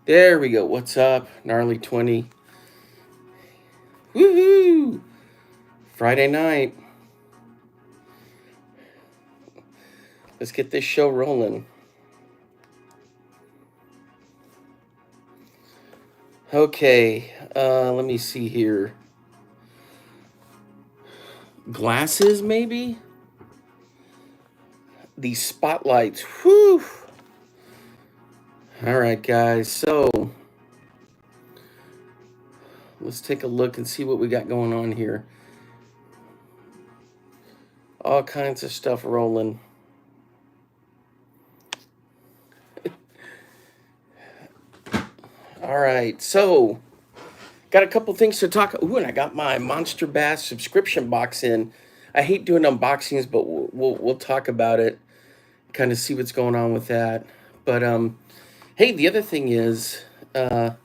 There we go. What's up? Gnarly 20. Woohoo! Friday night. Let's get this show rolling. Okay, let me see here. Glasses, maybe? These spotlights. Whew! All right, guys. So, let's take a look and see what we got going on here. All kinds of stuff rolling. All right, so got a couple things to talk. Ooh, and I got my Monster Bass subscription box in. I hate doing unboxings, but we'll talk about it. Kind of see what's going on with that. But hey, the other thing is, I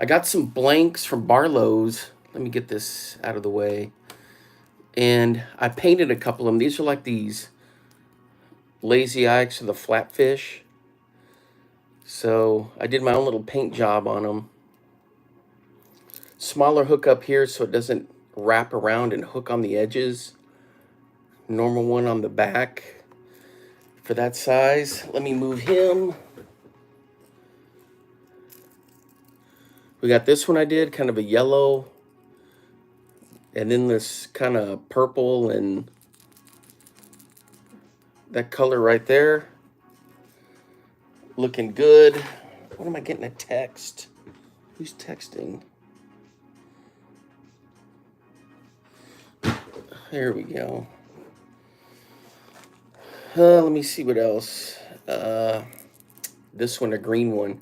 got some blanks from Barlow's. Let me get this out of the way. And I painted a couple of them. These are like these lazy ikes or the flatfish. So I did my own little paint job on them. Smaller hook up here so it doesn't wrap around and hook on the edges. Normal one on the back for that size. Let me move him. We got this one I did, kind of a yellow. And then this kind of purple and that color right there. Looking good. What am I getting a text? Who's texting? There we go. Let me see what else. This one, a green one.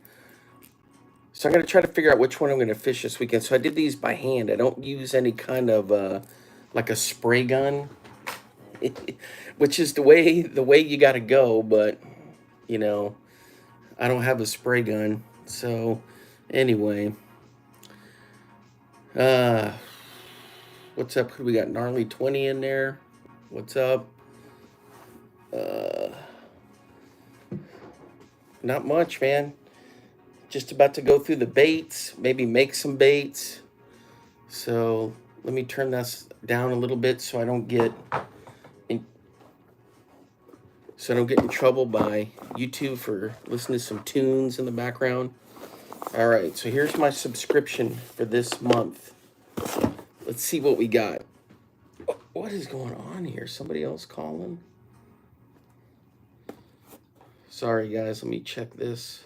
So I'm going to try to figure out which one I'm going to fish this weekend. So I did these by hand. I don't use any kind of like a spray gun, which is the way you got to go. But you know, I don't have a spray gun. So anyway, what's up? Who we got? Gnarly 20 in there. What's up? Not much, man. Just about to go through the baits, maybe make some baits. So let me turn this down a little bit so I don't get in trouble by YouTube for listening to some tunes in the background. All right, so here's my subscription for this month. Let's see what we got. What is going on here? Somebody else calling? Sorry, guys. Let me check this.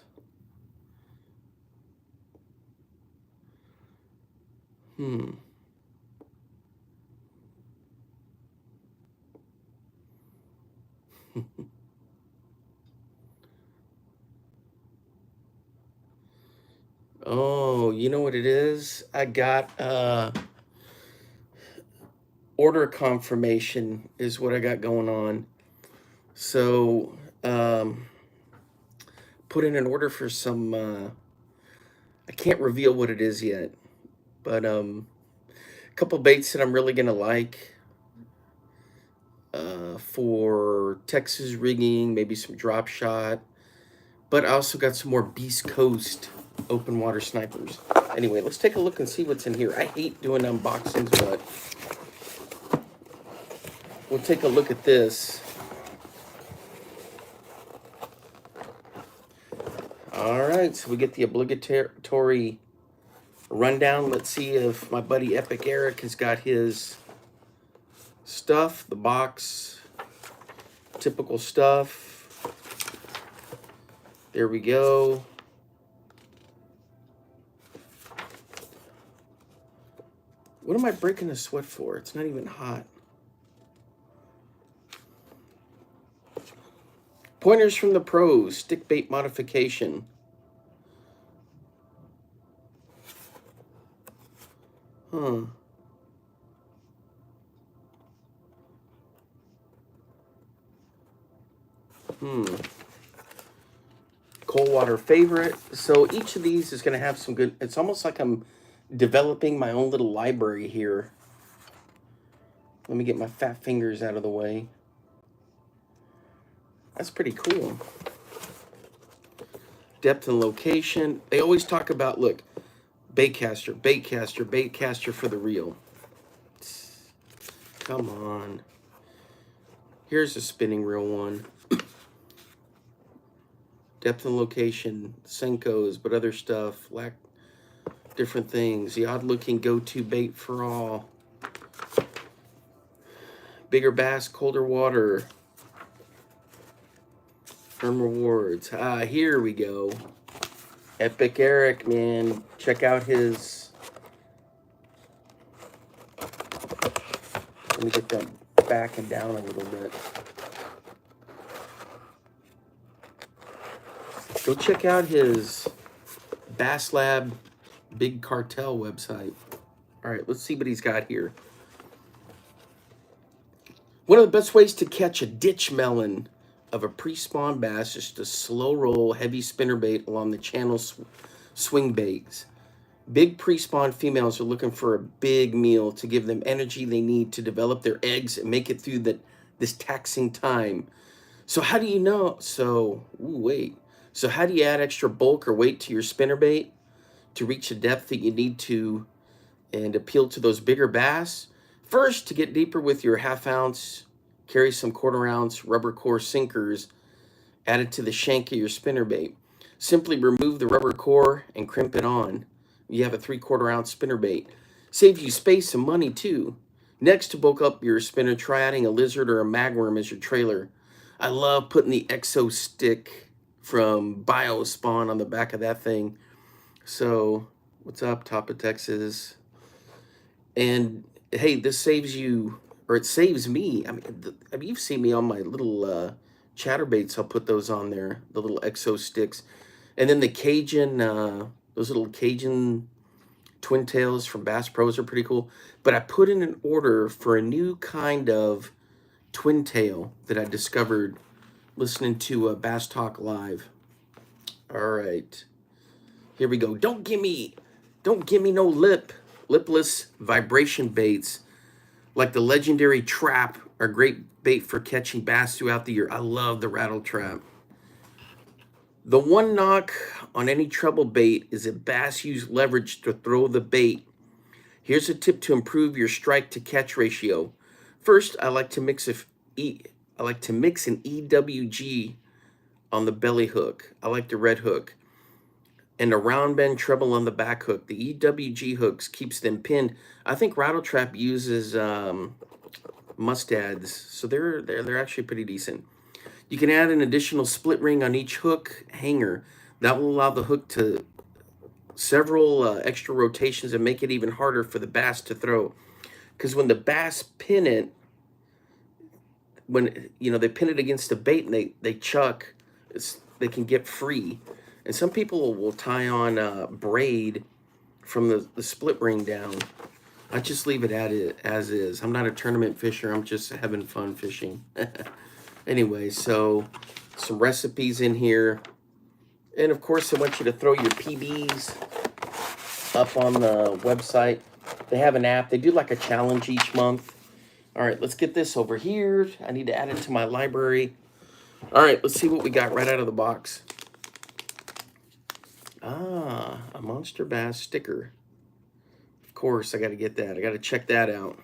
Oh, you know what it is? I got order confirmation is what I got going on. So put in an order for some I can't reveal what it is yet, but a couple baits that I'm really gonna like for Texas rigging, maybe some drop shot, but I also got some more Beast Coast open water snipers. Anyway, let's take a look and see what's in here. I hate doing unboxings, but we'll take a look at this. All right, so we get the obligatory rundown. Let's see if my buddy Epic Eric has got his stuff, the box, typical stuff. There we go. What am I breaking a sweat for? It's not even hot. Pointers from the pros, stick bait modification. Huh. Cold water favorite. So each of these is going to have some good, it's almost like I'm developing my own little library here. Let me get my fat fingers out of the way. That's pretty cool. depth and location. They always talk about, look, bait caster, bait caster, bait caster for the reel. Come on. Here's a spinning reel one. Depth and location, Senkos, but other stuff, different things. The odd looking go-to bait for all. Bigger bass, colder water. Earn rewards. Here we go. Epic Eric, man. Check out his... Let me get that back and down a little bit. Go check out his Bass Lab Big Cartel website. All right, let's see what he's got here. One of the best ways to catch a ditch melon of a pre-spawn bass is to slow roll heavy spinnerbait along the channel swing baits. Big pre-spawn females are looking for a big meal to give them energy they need to develop their eggs and make it through this taxing time. So how do you know? So how do you add extra bulk or weight to your spinnerbait to reach the depth that you need to and appeal to those bigger bass? First, to get deeper with your half-ounce, carry some quarter-ounce rubber core sinkers added to the shank of your spinnerbait. Simply remove the rubber core and crimp it on. You have a 3/4-ounce spinnerbait. Saves you space and money too. Next, to bulk up your spinner, try adding a lizard or a magworm as your trailer. I love putting the Exo stick from BioSpawn on the back of that thing. So, what's up, Top of Texas? And hey, this saves you, or it saves me. I mean, you've seen me on my little chatterbaits. I'll put those on there, the little Exo sticks. And then the Cajun, those little Cajun twin tails from Bass Pros are pretty cool. But I put in an order for a new kind of twin tail that I discovered listening to Bass Talk Live. All right, here we go. Don't give me no lipless vibration baits like the legendary trap are great bait for catching bass throughout the year. I love the rattle trap. The one knock on any treble bait is that bass use leverage to throw the bait. Here's a tip to improve your strike to catch ratio. First, I like to mix an EWG on the belly hook. I like the red hook. And a round bend treble on the back hook. The EWG hooks keeps them pinned. I think Rattle Trap uses mustads, so they're actually pretty decent. You can add an additional split ring on each hook hanger. That will allow the hook to several extra rotations and make it even harder for the bass to throw. Because when the bass pin it, when they pin it against the bait and they chuck, they can get free. And some people will tie on braid from the split ring down. I just leave it as is. I'm not a tournament fisher. I'm just having fun fishing. Anyway, so some recipes in here. And of course, I want you to throw your PBs up on the website. They have an app. They do like a challenge each month. All right, let's get this over here. I need to add it to my library. All right, let's see what we got right out of the box. A Monster Bass sticker. Of course, I got to get that. I got to check that out.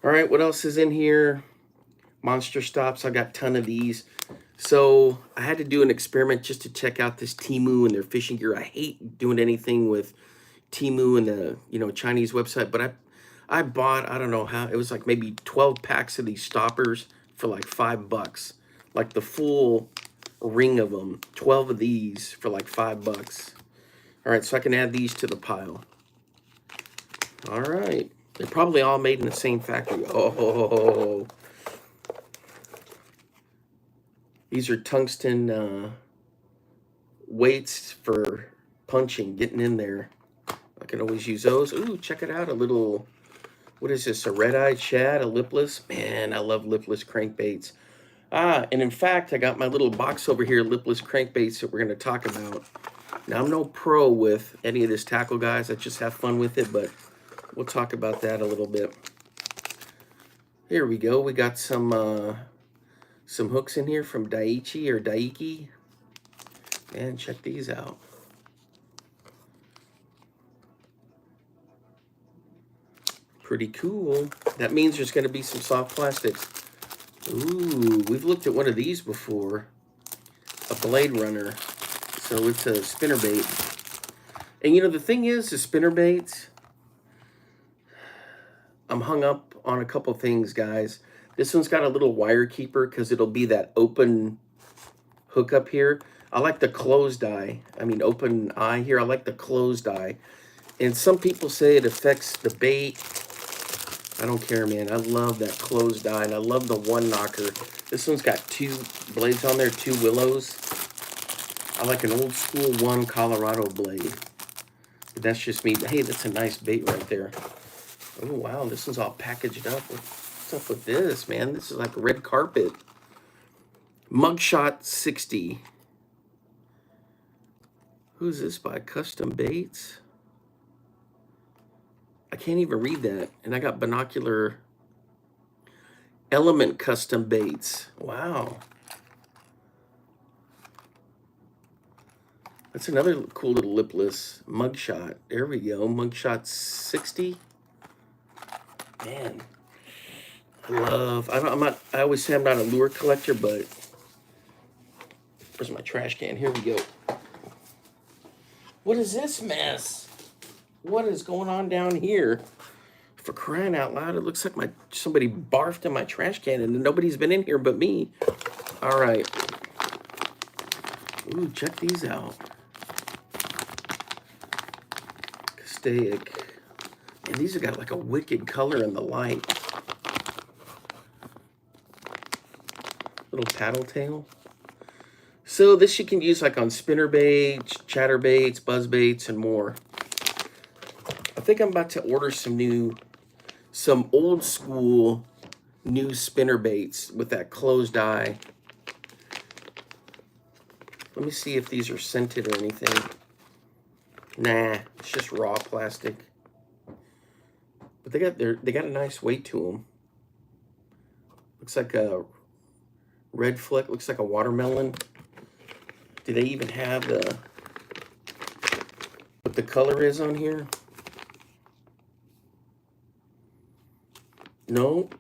All right, what else is in here? Monster stops. I got a ton of these. So I had to do an experiment just to check out this Temu and their fishing gear. I hate doing anything with Temu and the Chinese website, but I bought, I don't know how, it was like maybe 12 packs of these stoppers for like $5. Like the full ring of them, 12 of these for like $5. All right, so I can add these to the pile. All right, they're probably all made in the same factory. Oh, these are tungsten weights for punching, getting in there. I can always use those. Ooh, check it out, a little, what is this, a red-eyed shad, a lipless? Man, I love lipless crankbaits. And in fact, I got my little box over here, lipless crankbaits that we're going to talk about. Now, I'm no pro with any of this tackle, guys. I just have fun with it, but we'll talk about that a little bit. Here we go. We got some hooks in here from Daiichi or Daiki. Man, check these out. Pretty cool. That means there's going to be some soft plastics. Ooh, we've looked at one of these before. A Blade Runner. So it's a spinnerbait. And you know, the thing is, the spinnerbaits, I'm hung up on a couple things, guys. This one's got a little wire keeper because it'll be that open hook up here. I like the closed eye. I mean, open eye here. I like the closed eye. And some people say it affects the bait. I don't care, man. I love that closed eye, and I love the one knocker. This one's got 2 blades on there, 2 willows. I like an old school 1 Colorado blade. But that's just me. Hey, that's a nice bait right there. Oh, wow. This one's all packaged up. What's up with this, man? This is like red carpet. Mugshot 60. Who's this by? Custom Baits? I can't even read that. And I got binocular Element Custom Baits. Wow. That's another cool little lipless mugshot. There we go. Mugshot 60. Man. I always say I'm not a lure collector, but where's my trash can? Here we go. What is this mess? What is going on down here? For crying out loud, it looks like somebody barfed in my trash can and nobody's been in here but me. All right. Ooh, check these out. Castaic. And these have got like a wicked color in the light. Little paddle tail. So this you can use like on spinner baits, chatter baits, buzz baits, and more. I think I'm about to order some old school new spinner baits with that closed eye. Let me see if these are scented or anything. Nah, it's just raw plastic. But they got a nice weight to them. Looks like a red fleck. Looks like a watermelon. Do they even have what the color is on here? No.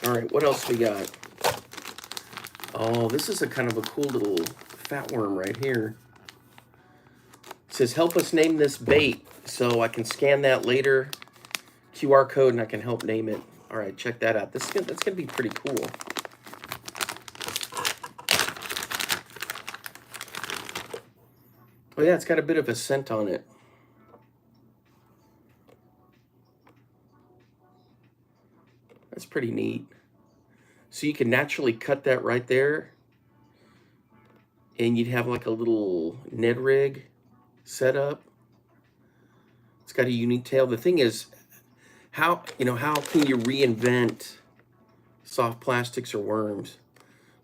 All right, what else we got? Oh, this is a kind of a cool little fat worm right here. It says, help us name this bait. So I can scan that later, QR code, and I can help name it. All right, check that out. That's going to be pretty cool. Oh, yeah, it's got a bit of a scent on it. That's pretty neat. So you can naturally cut that right there, and you'd have like a little Ned rig set up. It's got a unique tail. The thing is, how can you reinvent soft plastics or worms?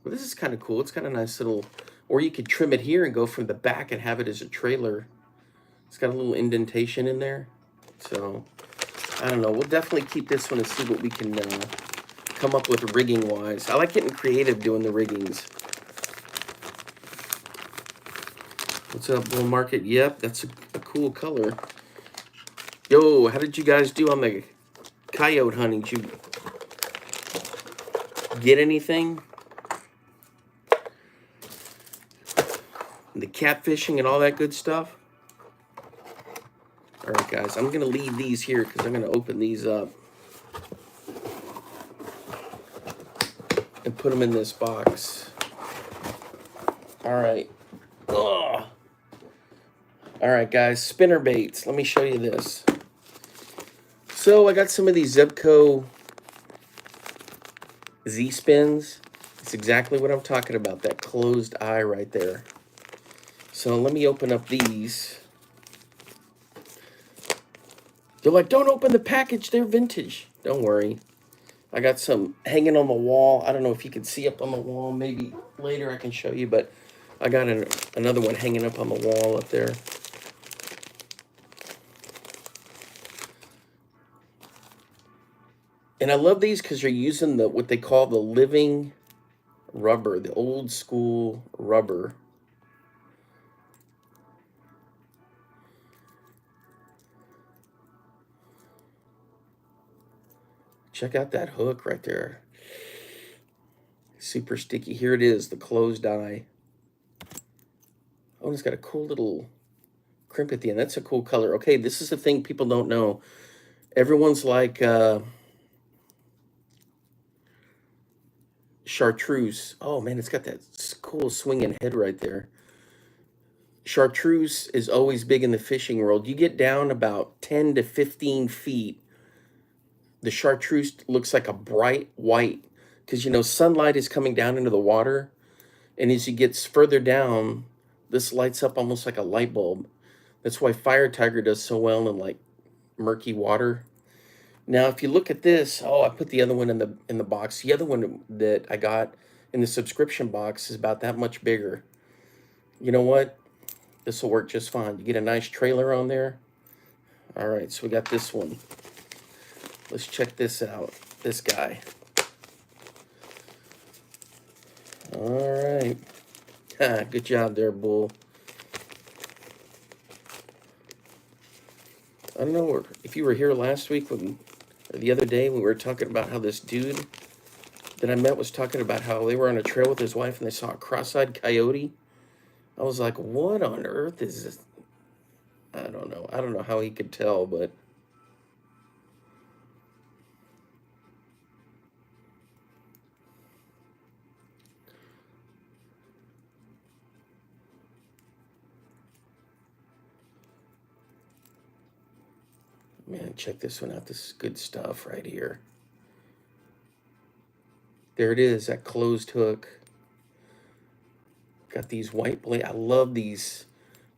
Well, this is kind of cool. It's got a nice little, or you could trim it here and go from the back and have it as a trailer. It's got a little indentation in there. So, I don't know. We'll definitely keep this one and see what we can come up with rigging-wise. I like getting creative doing the riggings. What's up, bull market? Yep, that's a cool color. Yo, how did you guys do on the coyote hunting? Did you get anything? The catfishing and all that good stuff? All right, guys, I'm going to leave these here because I'm going to open these up and put them in this box. All right. Ugh. All right, guys, spinner baits. Let me show you this. So I got some of these Zebco Z-spins. It's exactly what I'm talking about, that closed eye right there. So let me open up these. They're like, don't open the package, they're vintage. Don't worry. I got some hanging on the wall. I don't know if you can see up on the wall. Maybe later I can show you, but I got another one hanging up on the wall up there. And I love these because you're using what they call the living rubber, the old school rubber. Check out that hook right there. Super sticky. Here it is, the closed eye. Oh, and it's got a cool little crimp at the end. That's a cool color. Okay, this is the thing people don't know. Everyone's like chartreuse. Oh man, it's got that cool swinging head right there. Chartreuse is always big in the fishing world. You get down about 10 to 15 feet, the chartreuse looks like a bright white because sunlight is coming down into the water, and as it gets further down, this lights up almost like a light bulb. That's why fire tiger does so well in like murky water. Now, if you look at this, oh, I put the other one in the box. The other one that I got in the subscription box is about that much bigger. You know what? This will work just fine. You get a nice trailer on there. All right, so we got this one. Let's check this out. This guy. All right. Good job there, Bull. I don't know if you were here last week or the other day when we were talking about how this dude that I met was talking about how they were on a trail with his wife and they saw a cross-eyed coyote. I was like, what on earth is this? I don't know. I don't know how he could tell, but man, check this one out. This is good stuff right here. There it is, that closed hook. Got these white blade. I love these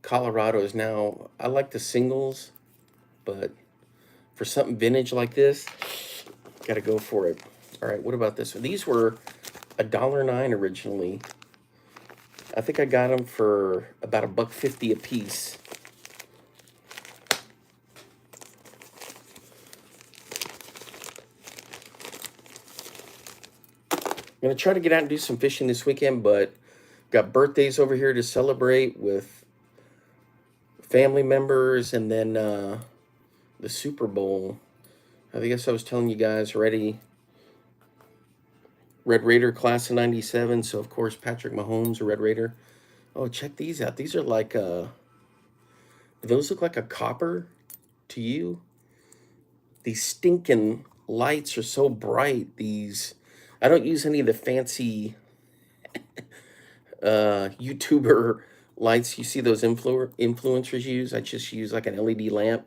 Colorados. Now, I like the singles, but for something vintage like this, got to go for it. All right, what about this one? These were $1.09 originally. I think I got them for about $1.50 a piece. I'm going to try to get out and do some fishing this weekend, but got birthdays over here to celebrate with family members, and then the Super Bowl. I guess I was telling you guys already. Red Raider class of '97, so of course Patrick Mahomes, a Red Raider. Oh, check these out. These are like do those look like a copper to you? These stinking lights are so bright. These, I don't use any of the fancy YouTuber lights you see those influencers use. I just use like an LED lamp.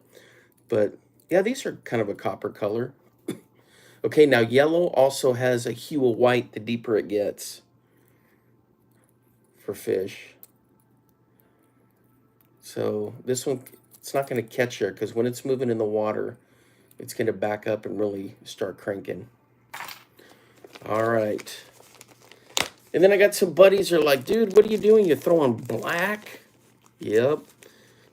But yeah, these are kind of a copper color. Okay, now yellow also has a hue of white the deeper it gets for fish. So this one, it's not going to catch her because when it's moving in the water, it's going to back up and really start cranking. All right. And then I got some buddies who are like, dude, what are you doing? You're throwing black? Yep.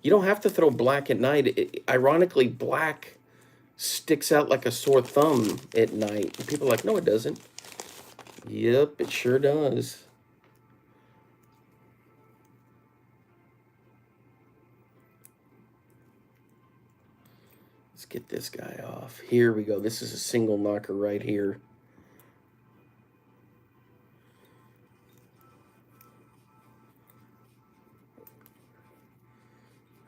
You don't have to throw black at night. Ironically, black sticks out like a sore thumb at night. And people are like, no, it doesn't. Yep, it sure does. Let's get this guy off. Here we go. This is a single knocker right here.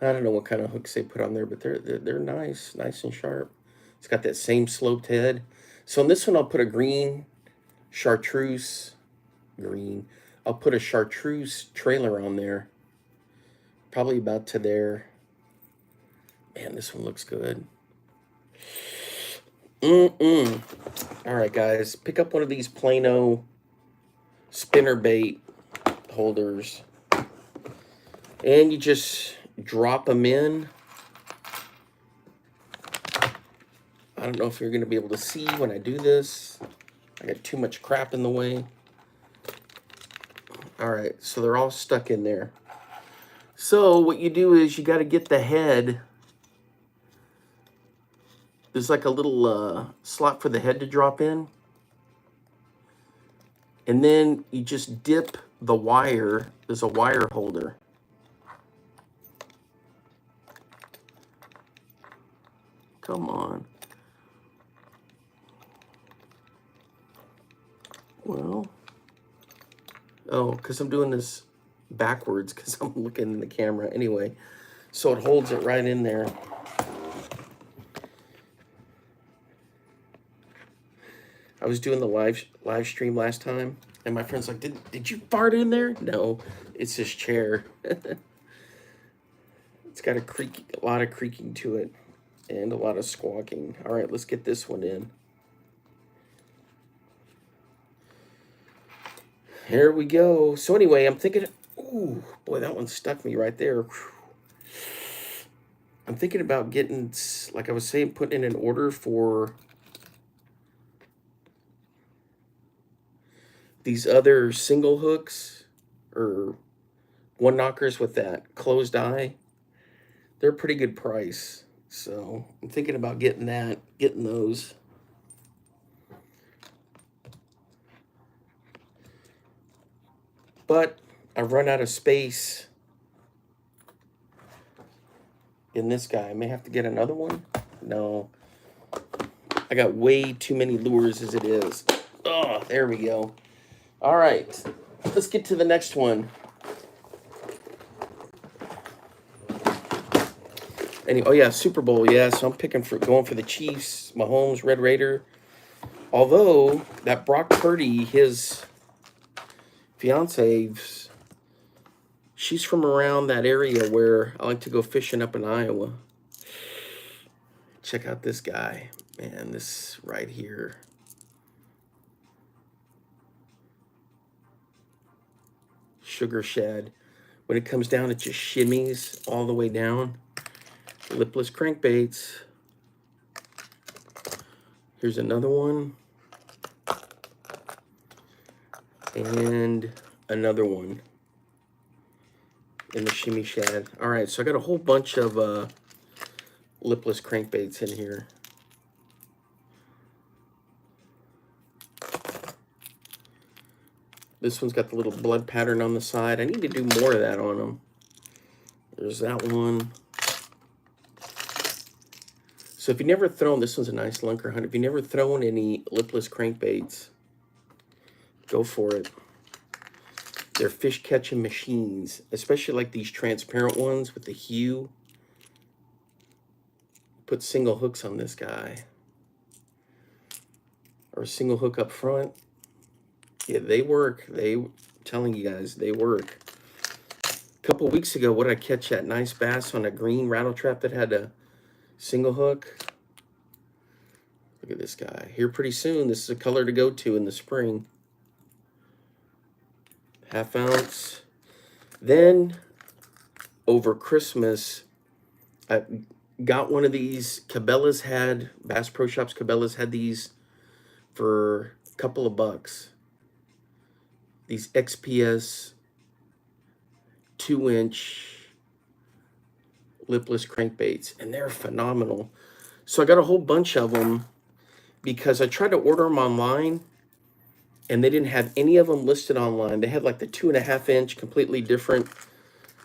I don't know what kind of hooks they put on there, but they're nice and sharp. It's got that same sloped head. So on this one, I'll put a green chartreuse. I'll put a chartreuse trailer on there. Probably about to there. Man, this one looks good. All right, guys. Pick up one of these Plano spinner bait holders. And you just drop them in. I don't know if you're going to be able to see when I do this. I got too much crap in the way. All right, so they're all stuck in there. So what you do is you got to get the head. There's like a little slot for the head to drop in. And then you just dip the wire. There's a wire holder. Come on. Well, oh, because I'm doing this backwards because I'm looking in the camera anyway. So it holds it right in there. I was doing the live stream last time, and my friend's like, "Did you fart in there?" No, it's this chair. It's got a lot of creaking to it, and a lot of squawking. All right, let's get this one in. Here we go. So anyway, I'm thinking, ooh, boy, that one stuck me right there. I'm thinking about getting, like I was saying, putting in an order for these other single hooks or one knockers with that closed eye. They're a pretty good price. So I'm thinking about getting those. But I've run out of space in this guy. I may have to get another one. No, I got way too many lures as it is. Oh, there we go. All right, let's get to the next one. Oh yeah, Super Bowl. Yeah, so I'm going for the Chiefs. Mahomes, Red Raider. Although that Brock Purdy, his fiance, she's from around that area where I like to go fishing up in Iowa. Check out this guy, man. This right here. Sugar shad. When it comes down, it just shimmies all the way down. Lipless crankbaits. Here's another one. And another one in the shimmy shad. All right, so I got a whole bunch of lipless crankbaits in here. This one's got the little blood pattern on the side. I need to do more of that on them. There's that one. So if you've never thrown, this one's a nice lunker hunt. If you've never thrown any lipless crankbaits, go for it. They're fish catching machines, especially like these transparent ones with the hue. Put single hooks on this guy. Or a single hook up front. Yeah, they work. Telling you guys, they work. A couple weeks ago, what did I catch that nice bass on a green rattle trap that had a single hook? Look at this guy. Here pretty soon. This is a color to go to in the spring. 1/2 ounce. Then, over Christmas, I got one of these. Cabela's had, Bass Pro Shops, Cabela's had these for a couple of bucks. These XPS 2-inch lipless crankbaits, and they're phenomenal. So I got a whole bunch of them because I tried to order them online and they didn't have any of them listed online. They had like the 2.5 inch, completely different.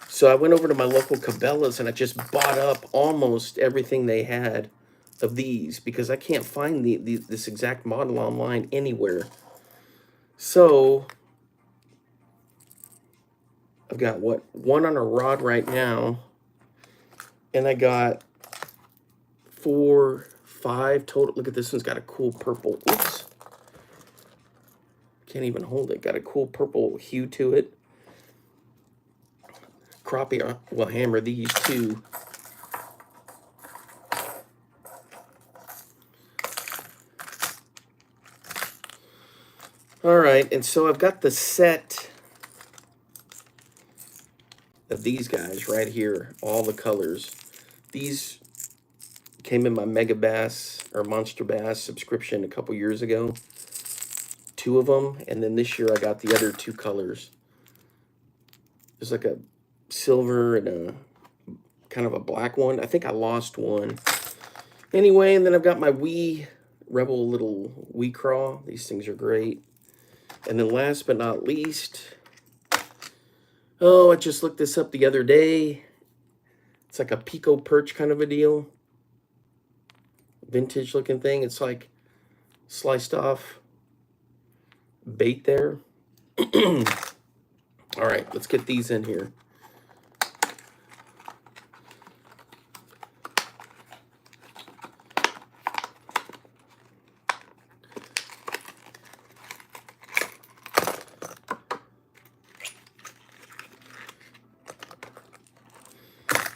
So I went over to my local Cabela's and I just bought up almost everything they had of these because I can't find this exact model online anywhere. So I've got one on a rod right now, and I got 4, 5 total. Look at this one's got a cool purple. Oops. Can't even hold it. Got a cool purple hue to it. Crappie will hammer these too. All right, and so I've got the set of these guys right here, all the colors. These came in my Mega Bass or Monster Bass subscription a couple years ago. 2 of them, and then this year I got the other 2 colors. There's like a silver and a kind of a black one. I think I lost one. Anyway, and then I've got my Rebel little Wee Craw. These things are great. And then last but not least, oh, I just looked this up the other day. It's like a Pico perch kind of a deal. Vintage looking thing. It's like sliced off bait there. All right, let's get these in here.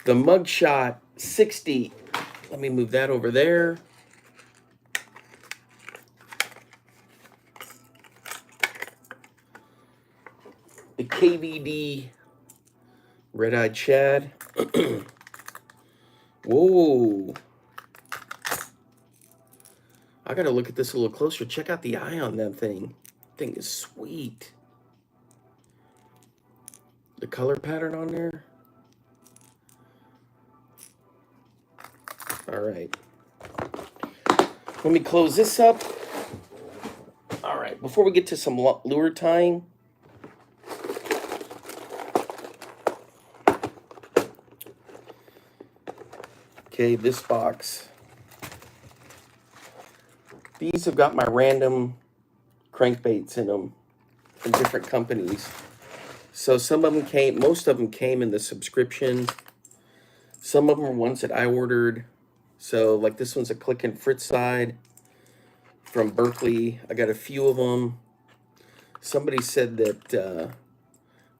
The Mugshot 60. Let me move that over there. The KVD Red-Eyed Shad. Whoa. I gotta look at this a little closer. Check out the eye on that thing. Thing is sweet. The color pattern on there. All right. Let me close this up. All right, before we get to some lure tying. Okay, this box. These have got my random crankbaits in them from different companies. So some of them came, most of them came in the subscription. Some of them are ones that I ordered. So like this one's a Click and Fritz side from Berkeley. I got a few of them. Somebody said that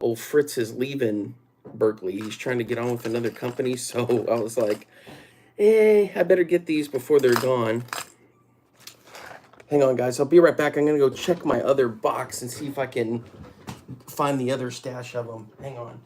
old Fritz is leaving Berkeley. He's trying to get on with another company. So I was like, hey, I better get these before they're gone. Hang on, guys. I'll be right back. I'm going to go check my other box and see if I can find the other stash of them. Hang on.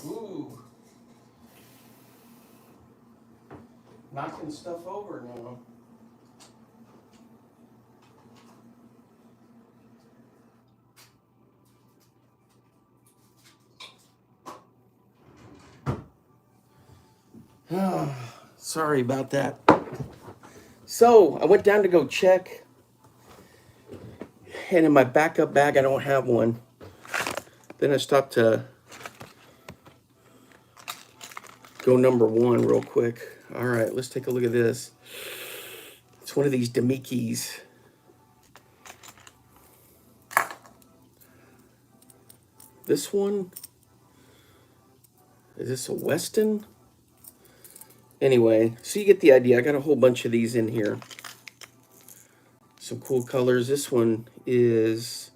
Ooh. Knocking stuff over now. Sorry about that. So I went down to go check, and in my backup bag I don't have one. Then I stopped to go number one real quick. All right, let's take a look at this. It's one of these Demikis. This one, is this a Weston? Anyway, so you get the idea. I got a whole bunch of these in here. Some cool colors. This one is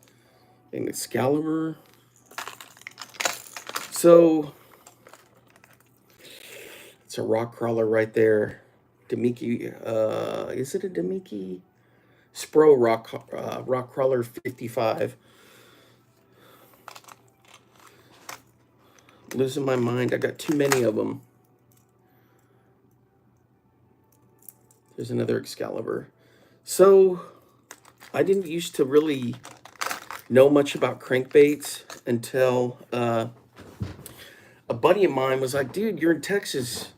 an Excalibur. So it's a rock crawler right there. Demiki, is it a Demiki? Spro rock crawler 55. Losing my mind. I got too many of them. There's another Excalibur. So I didn't used to really know much about crankbaits until a buddy of mine was like, dude, you're in Texas.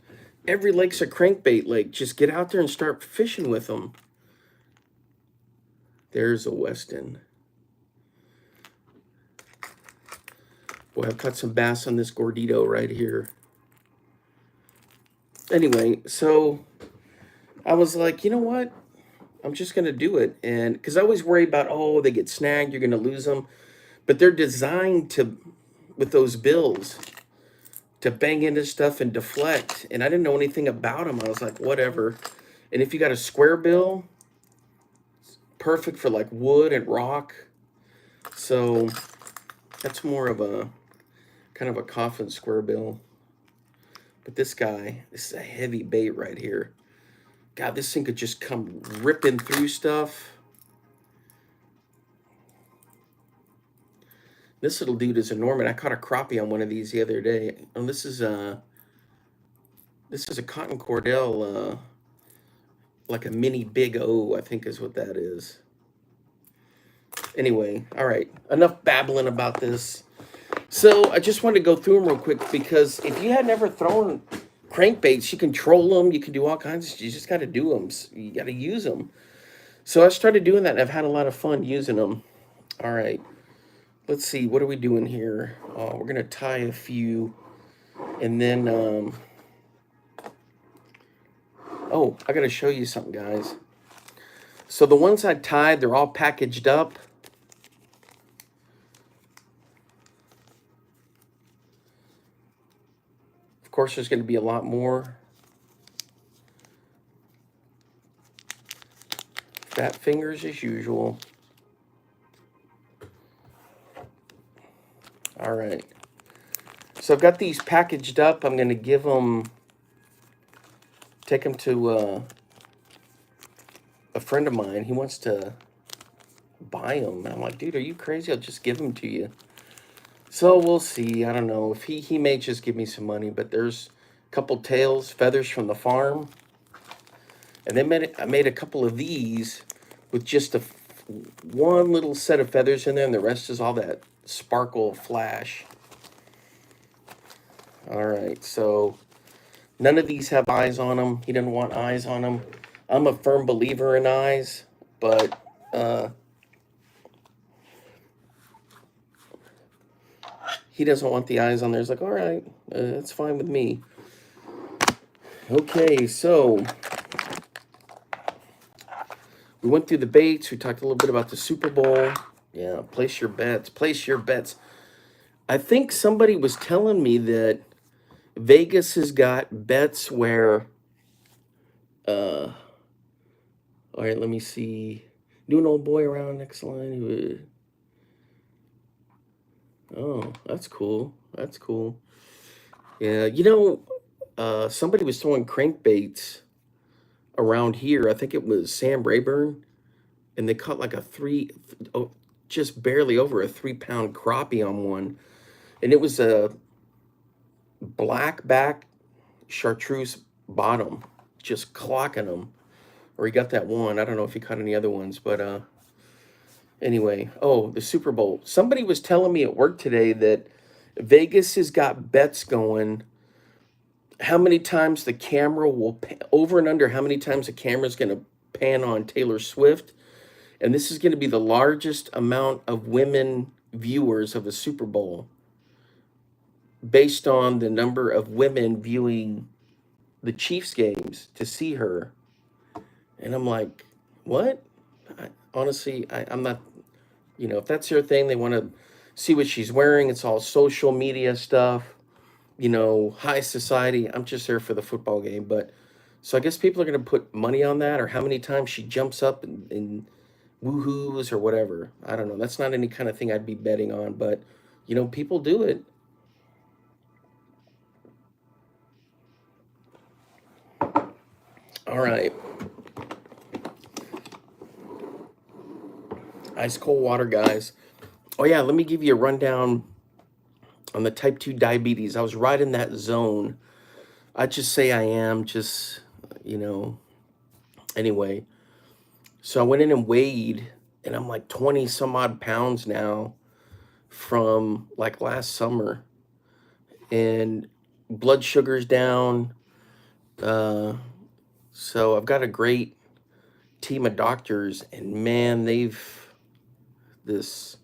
Every lake's a crankbait lake. Just get out there and start fishing with them. There's a Weston. Boy, I've caught some bass on this Gordito right here. Anyway, so I was like, you know what? I'm just going to do it. And because I always worry about, oh, they get snagged, you're going to lose them. But they're designed to with those bills to bang into stuff and deflect. And I didn't know anything about them. I was like, whatever. And if you got a square bill, perfect for like wood and rock. So that's more of a kind of a coffin square bill. But this guy, this is a heavy bait right here. God, this thing could just come ripping through stuff. This little dude is enormous. I caught a crappie on one of these the other day. And this is a cotton cordell, like a mini Big O, I think is what that is. Anyway, all right, enough babbling about this. So I just wanted to go through them real quick, because if you had never thrown crankbaits, you can troll them, you can do all kinds of, you just got to do them. You got to use them. So I started doing that, and I've had a lot of fun using them. All right, let's see, what are we doing here? We're going to tie a few, and then, oh, I got to show you something, guys. So the ones I tied, they're all packaged up. Of course, there's going to be a lot more. Fat fingers as usual. All right. So I've got these packaged up. I'm going to give them, take them to a friend of mine. He wants to buy them. I'm like, dude, are you crazy? I'll just give them to you. So we'll see. I don't know if he may just give me some money, but there's a couple tails, feathers from the farm. And then I made a couple of these with just one little set of feathers in there, and the rest is all that sparkle flash. All right, so none of these have eyes on them. He doesn't want eyes on them. I'm a firm believer in eyes, but he doesn't want the eyes on there. He's like, all right, that's fine with me. Okay, so we went through the baits. We talked a little bit about the Super Bowl. Yeah, place your bets. Place your bets. I think somebody was telling me that Vegas has got bets where, all right, let me see. New an old boy around next line. Oh, that's cool. That's cool. Yeah, you know, somebody was throwing crankbaits around here. I think it was Sam Rayburn, and they caught like oh, just barely over a 3-pound crappie on one. And it was a black back chartreuse bottom, just clocking them. Or he got that one. I don't know if he caught any other ones, but anyway. Oh, the Super Bowl. Somebody was telling me at work today that Vegas has got bets going. How many times the camera will over and under how many times the camera is going to pan on Taylor Swift. And this is going to be the largest amount of women viewers of a Super Bowl based on the number of women viewing the Chiefs games to see her. And I'm like, what? Honestly, I'm not, you know, if that's their thing, they want to see what she's wearing. It's all social media stuff, you know, high society. I'm just there for the football game. But so I guess people are going to put money on that, or how many times she jumps up and woohoos or whatever. I don't know. That's not any kind of thing I'd be betting on, but you know, people do it. All right. Ice cold water, guys. Oh yeah, let me give you a rundown on the type 2 diabetes. I was right in that zone. I'd just say I am, just, you know, anyway. So I went in and weighed, and I'm like 20 some odd pounds now from like last summer. And blood sugar's down. So I've got a great team of doctors, and man, this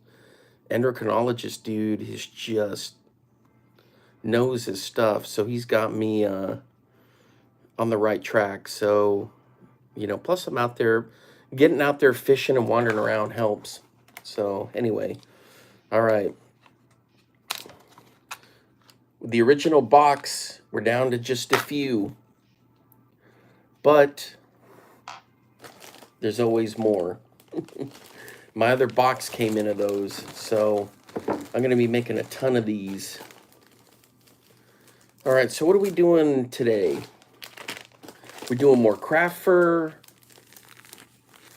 endocrinologist dude is just knows his stuff. So he's got me on the right track. So, you know, plus I'm out there, getting out there fishing and wandering around helps. So anyway, all right. The original box, we're down to just a few, but there's always more. My other box came in of those, so I'm going to be making a ton of these. All right, so what are we doing today? We're doing more craft fur,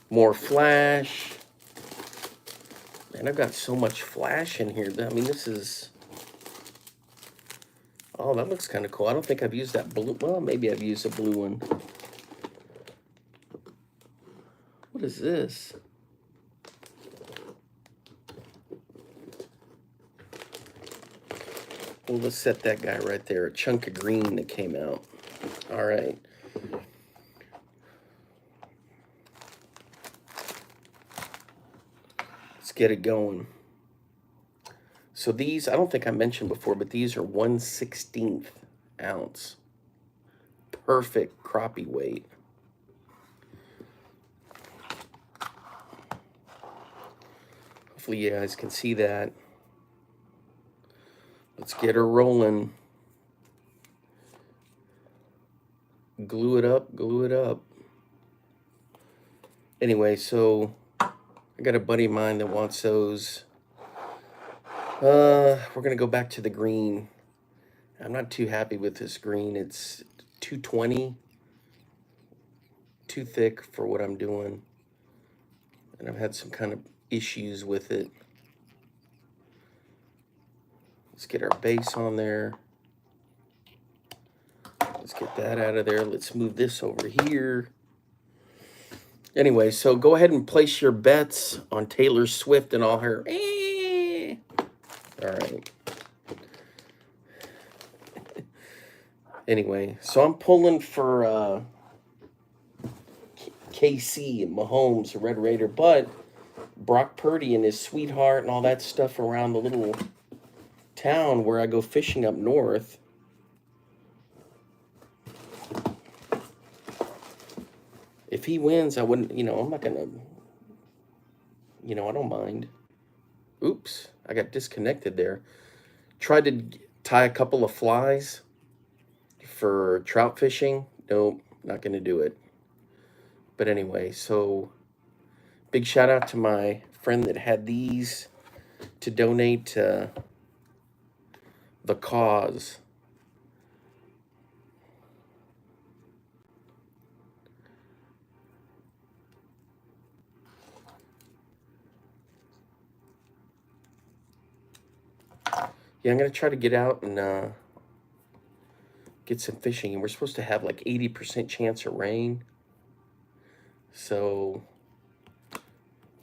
more flash. Man, I've got so much flash in here. I mean, this is... Oh, that looks kind of cool. I don't think I've used that blue. Well, maybe I've used a blue one. What is this? Well, let's set that guy right there. A chunk of green that came out. All right. Let's get it going. So these, I don't think I mentioned before, but these are 1/16 ounce. Perfect crappie weight. Hopefully you guys can see that. Let's get her rolling. Glue it up, glue it up. Anyway, so I got a buddy of mine that wants those. We're gonna go back to the green. I'm not too happy with this green. It's 220, too thick for what I'm doing. And I've had some kind of issues with it. Let's get our base on there. Let's get that out of there. Let's move this over here. Anyway, so go ahead and place your bets on Taylor Swift and all her. All right. Anyway, so I'm pulling for KC and Mahomes, the Red Raider, but Brock Purdy and his sweetheart and all that stuff around the little town where I go fishing up north. If he wins, I wouldn't, I'm not gonna, I don't mind. Oops, I got disconnected there. Tried to tie a couple of flies for trout fishing. Nope, not gonna do it. But anyway, so big shout out to my friend that had these to donate to the cause. Yeah, I'm gonna try to get out and get some fishing, and we're supposed to have like 80% chance of rain. So,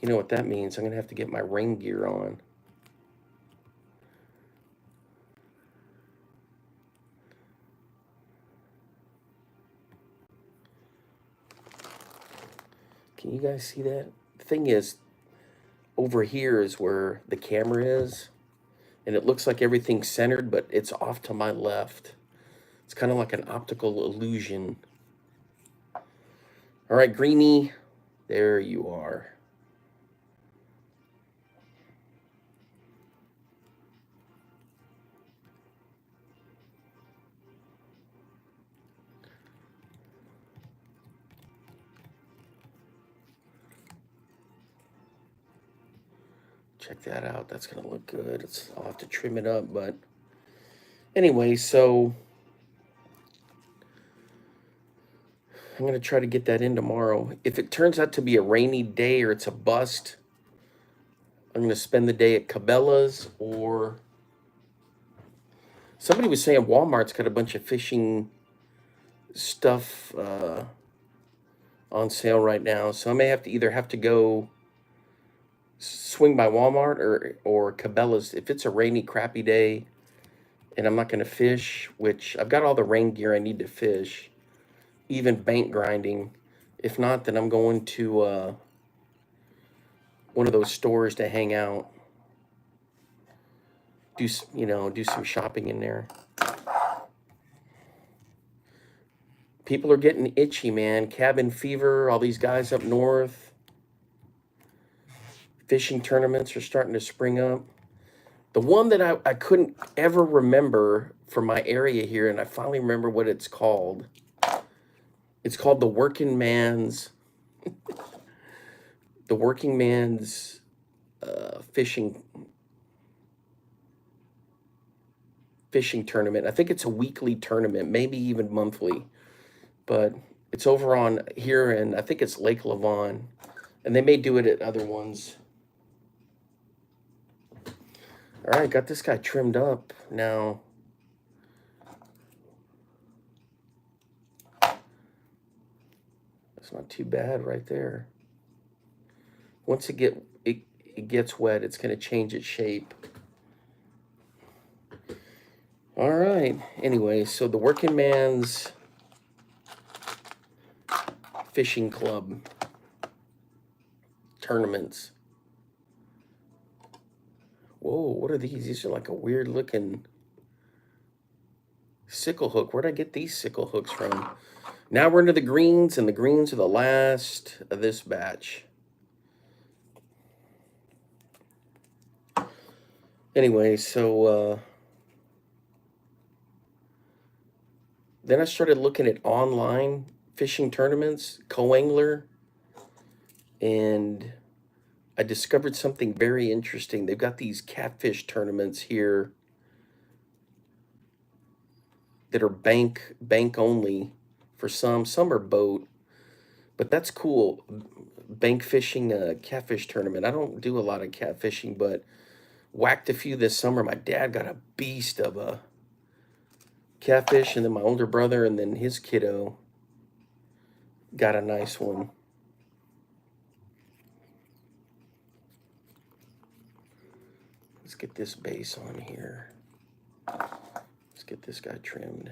you know what that means. I'm gonna have to get my rain gear on. Can you guys see that? The thing is, over here is where the camera is, and it looks like everything's centered, but it's off to my left. It's kind of like an optical illusion. All right, Greenie, there you are. Check that out. That's gonna look good. I'll have to trim it up, but anyway, so I'm gonna try to get that in tomorrow. If it turns out to be a rainy day or it's a bust, I'm gonna spend the day at Cabela's, or somebody was saying Walmart's got a bunch of fishing stuff on sale right now. So I may have to either have to go swing by Walmart or Cabela's if it's a rainy, crappy day and I'm not going to fish, which I've got all the rain gear I need to fish, even bank grinding. If not, then I'm going to one of those stores to hang out, do some shopping in there. People are getting itchy, man. Cabin fever, all these guys up north. Fishing tournaments are starting to spring up. The one that I couldn't ever remember for my area here, and I finally remember what it's called. It's called the Working Man's fishing tournament. I think it's a weekly tournament, maybe even monthly, but it's over on here, and I think it's Lake Lavon, and they may do it at other ones. All right, got this guy trimmed up now. That's not too bad right there. Once it gets wet, it's going to change its shape. All right. Anyway, so the Working Man's Fishing Club tournaments. Whoa, what are these? These are like a weird looking sickle hook. Where'd I get these sickle hooks from? Now we're into the greens, and the greens are the last of this batch. Anyway, so then I started looking at online fishing tournaments, co-angler, and I discovered something very interesting. They've got these catfish tournaments here that are bank only for some. Some are boat, but that's cool. Bank fishing, catfish tournament. I don't do a lot of catfishing, but whacked a few this summer. My dad got a beast of a catfish, and then my older brother and then his kiddo got a nice one. Let's get this base on here. Let's get this guy trimmed.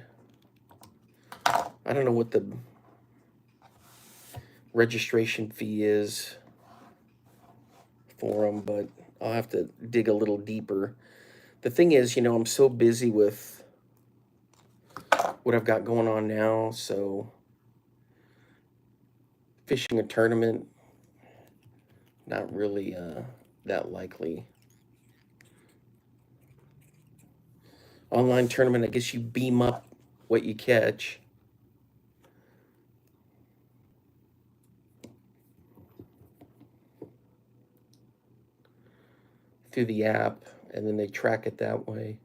I don't know what the registration fee is for them, but I'll have to dig a little deeper. The thing is, I'm so busy with what I've got going on now, so fishing a tournament, not really that likely. Online tournament, I guess you beam up what you catch. Through the app, and then they track it that way.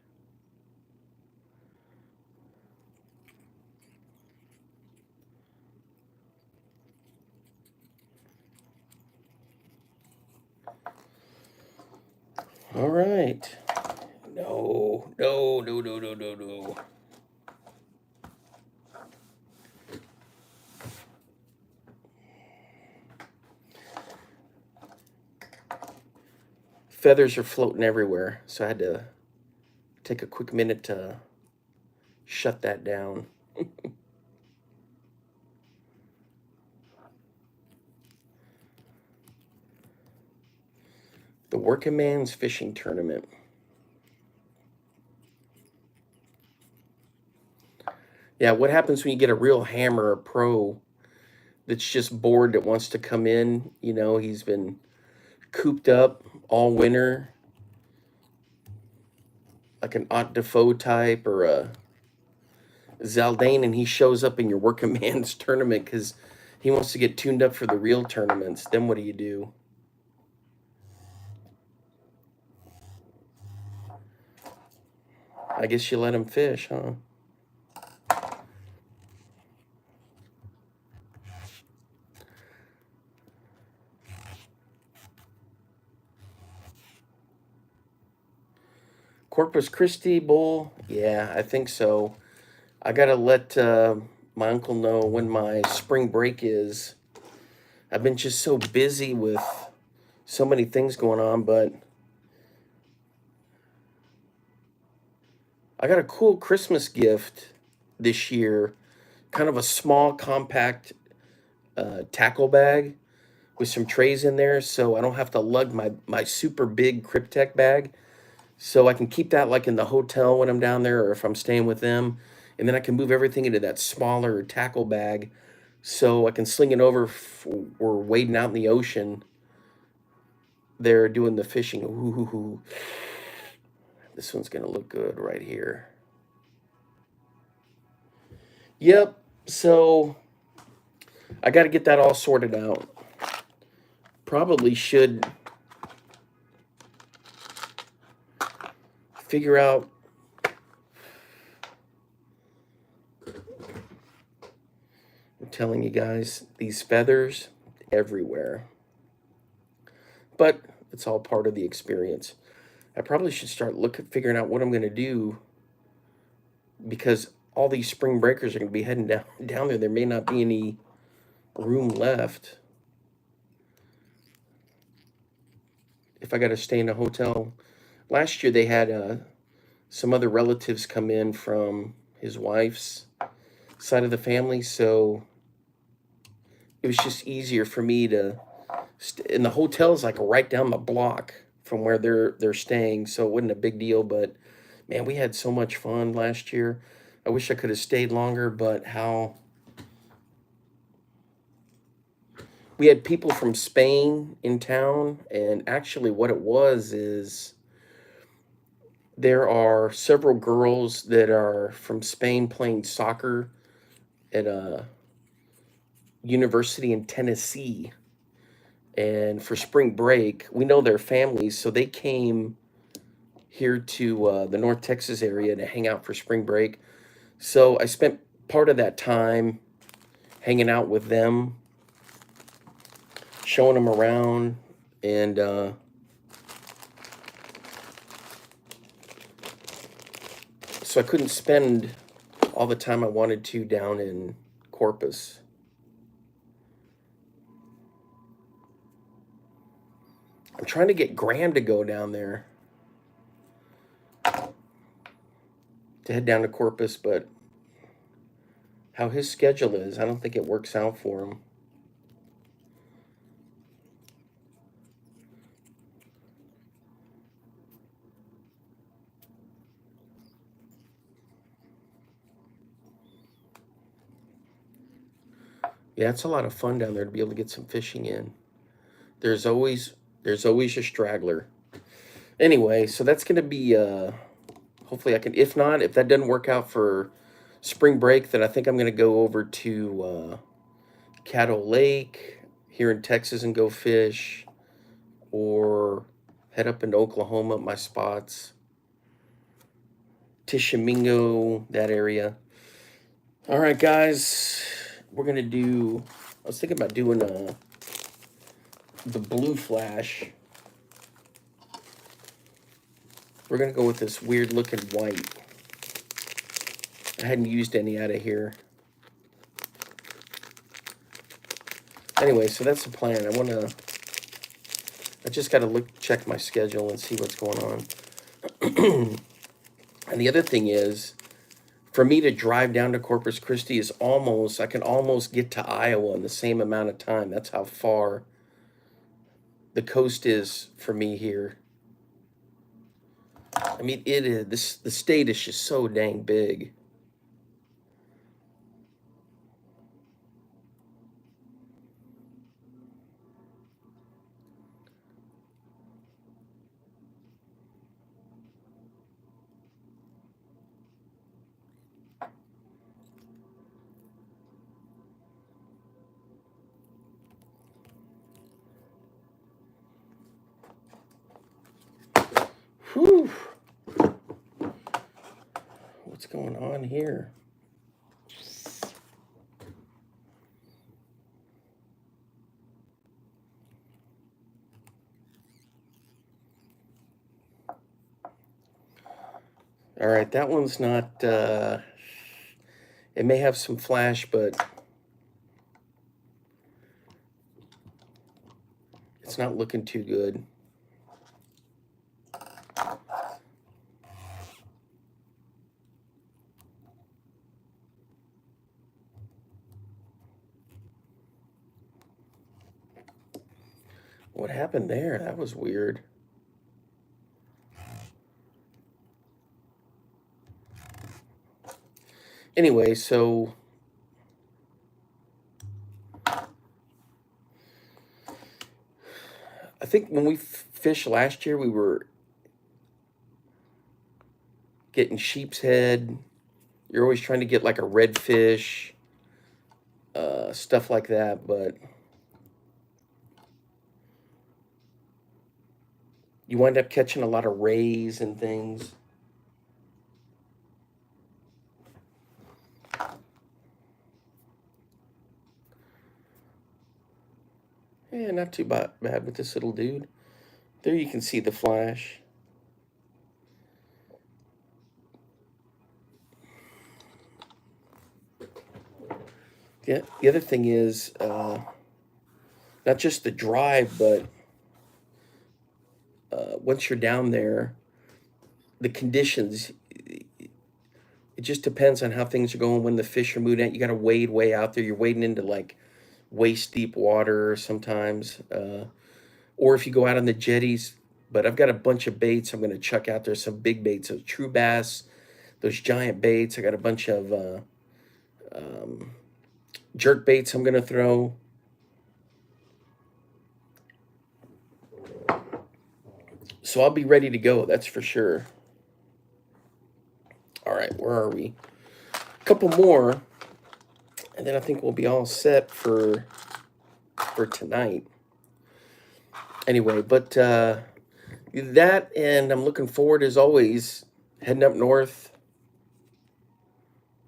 All right. No. Feathers are floating everywhere, so I had to take a quick minute to shut that down. The Working Man's Fishing Tournament. Yeah, what happens when you get a real hammer, a pro that's just bored that wants to come in? He's been cooped up all winter, like an Aunt Defoe type or a Zaldane, and he shows up in your Working Man's tournament because he wants to get tuned up for the real tournaments. Then what do you do? I guess you let him fish, huh? Corpus Christi bull? Yeah, I think so. I gotta let my uncle know when my spring break is. I've been just so busy with so many things going on, but I got a cool Christmas gift this year. Kind of a small, compact tackle bag with some trays in there, so I don't have to lug my super big Cryptek bag. So I can keep that like in the hotel when I'm down there or if I'm staying with them. And then I can move everything into that smaller tackle bag so I can sling it over or wading out in the ocean there doing the fishing. Ooh. This one's going to look good right here. Yep. So I got to get that all sorted out. Probably should figure out I'm telling you guys, these feathers everywhere. But it's all part of the experience. I probably should start figuring out what I'm going to do, because all these spring breakers are going to be heading down there. There may not be any room left if I got to stay in a hotel. Last year they had some other relatives come in from his wife's side of the family, so it was just easier for me to and the hotel's like right down the block from where they're staying, so it wasn't a big deal. But man, we had so much fun last year. I wish I could have stayed longer, but how we had people from Spain in town, and actually what it was is there are several girls that are from Spain playing soccer at a university in Tennessee. And for spring break, we know their families, so they came here to the North Texas area to hang out for spring break. So I spent part of that time hanging out with them, showing them around, and so I couldn't spend all the time I wanted to down in Corpus. I'm trying to get Graham to go down there to head down to Corpus, but how his schedule is, I don't think it works out for him. Yeah, it's a lot of fun down there to be able to get some fishing in. There's always a straggler. Anyway, so that's gonna be hopefully I can, if that doesn't work out for spring break, then I think I'm gonna go over to Caddo Lake here in Texas and go fish, or head up into Oklahoma at my spots. Tishomingo, that area. All right, guys, we're gonna do. I was thinking about doing the blue flash. We're gonna go with this weird looking white. I hadn't used any out of here. Anyway, so that's the plan. I just gotta check my schedule and see what's going on. And the other thing is, for me to drive down to Corpus Christi is I can almost get to Iowa in the same amount of time. That's how far the coast is for me here. I mean, it is, the state is just so dang big. Whew. What's going on here? All right, that one's not, it may have some flash, but it's not looking too good. What happened there? That was weird. Anyway, so I think when we fished last year, we were getting sheep's head. You're always trying to get like a redfish, stuff like that. But you wind up catching a lot of rays and things. Yeah, not too bad with this little dude. There you can see the flash. Yeah, the other thing is not just the drive, but once you're down there, the conditions, it just depends on how things are going when the fish are moving out. You got to wade way out there. You're wading into like waist deep water sometimes. Or if you go out on the jetties, but I've got a bunch of baits I'm going to chuck out there, some big baits, so true bass, those giant baits. I got a bunch of jerk baits I'm going to throw. So I'll be ready to go, that's for sure. All right, where are we? A couple more, and then I think we'll be all set for tonight. Anyway, but that, and I'm looking forward as always heading up north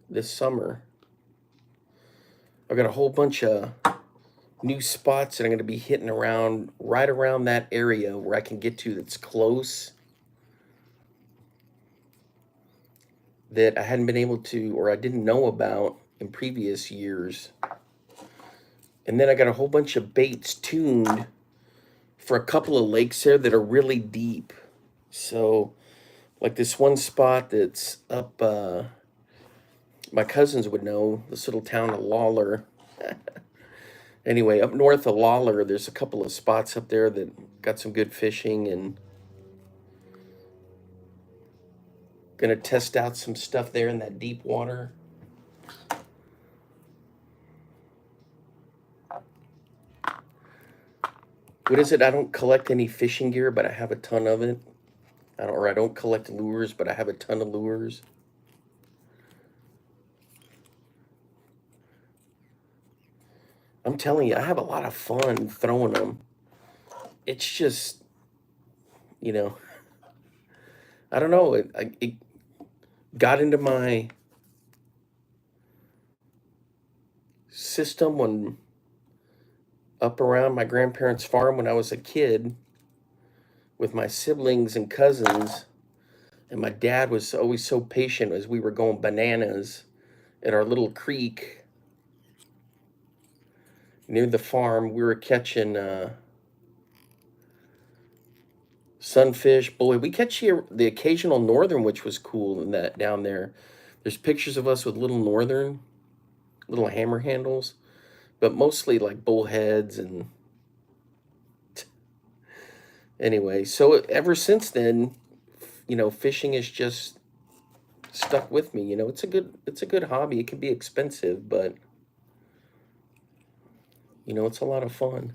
this summer. I've got a whole bunch of new spots that I'm going to be hitting around, right around that area where I can get to that's close, that I hadn't been able to, or I didn't know about in previous years. And then I got a whole bunch of baits tuned for a couple of lakes there that are really deep. So like this one spot that's up, my cousins would know, this little town of Lawler. Anyway, up north of Lawler, there's a couple of spots up there that got some good fishing, and gonna test out some stuff there in that deep water. What is it? I don't collect any fishing gear, but I have a ton of it. I don't collect lures, but I have a ton of lures. I'm telling you, I have a lot of fun throwing them. It's just, you know, I don't know. It got into my system when up around my grandparents' farm when I was a kid with my siblings and cousins. And my dad was always so patient as we were going bananas at our little creek near the farm. We were catching sunfish. Boy, we catch here the occasional northern, which was cool in that down there. There's pictures of us with little northern, little hammer handles, but mostly like bullheads. And anyway, so ever since then, fishing is just stuck with me. It's a good hobby. It can be expensive, but it's a lot of fun.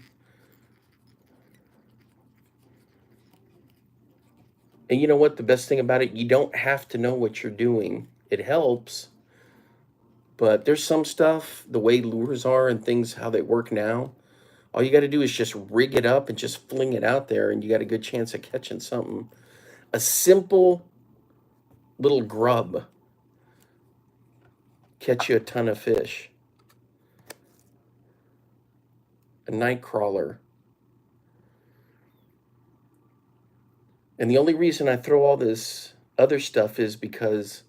And you know what? The best thing about it, you don't have to know what you're doing. It helps, but there's some stuff, the way lures are and things, how they work now. All you got to do is just rig it up and just fling it out there, and you got a good chance of catching something. A simple little grub catch you a ton of fish. A night crawler. And the only reason I throw all this other stuff is because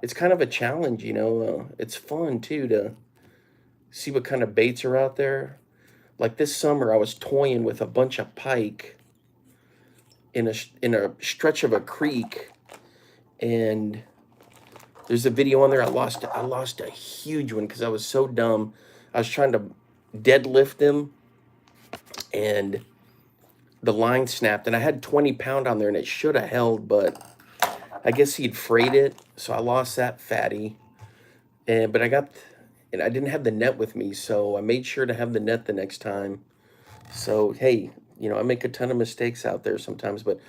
it's kind of a challenge, it's fun too to see what kind of baits are out there. Like this summer, I was toying with a bunch of pike in a stretch of a creek, and there's a video on there. I lost a huge one because I was so dumb. I was trying to deadlift him, and the line snapped, and I had 20 pound on there, and it should have held, but I guess he'd frayed it, so I lost that fatty. But I didn't have the net with me, so I made sure to have the net the next time. So hey, I make a ton of mistakes out there sometimes, but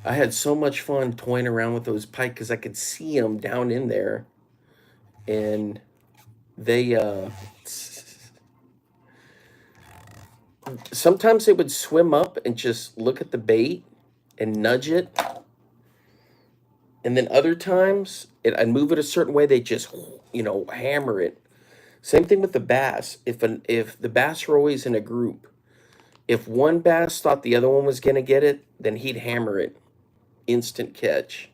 I had so much fun toying around with those pike because I could see them down in there, and they sometimes they would swim up and just look at the bait and nudge it, and then other times I'd move it a certain way, they just hammer it. Same thing with the bass. If the bass were always in a group, if one bass thought the other one was gonna get it, then he'd hammer it, instant catch.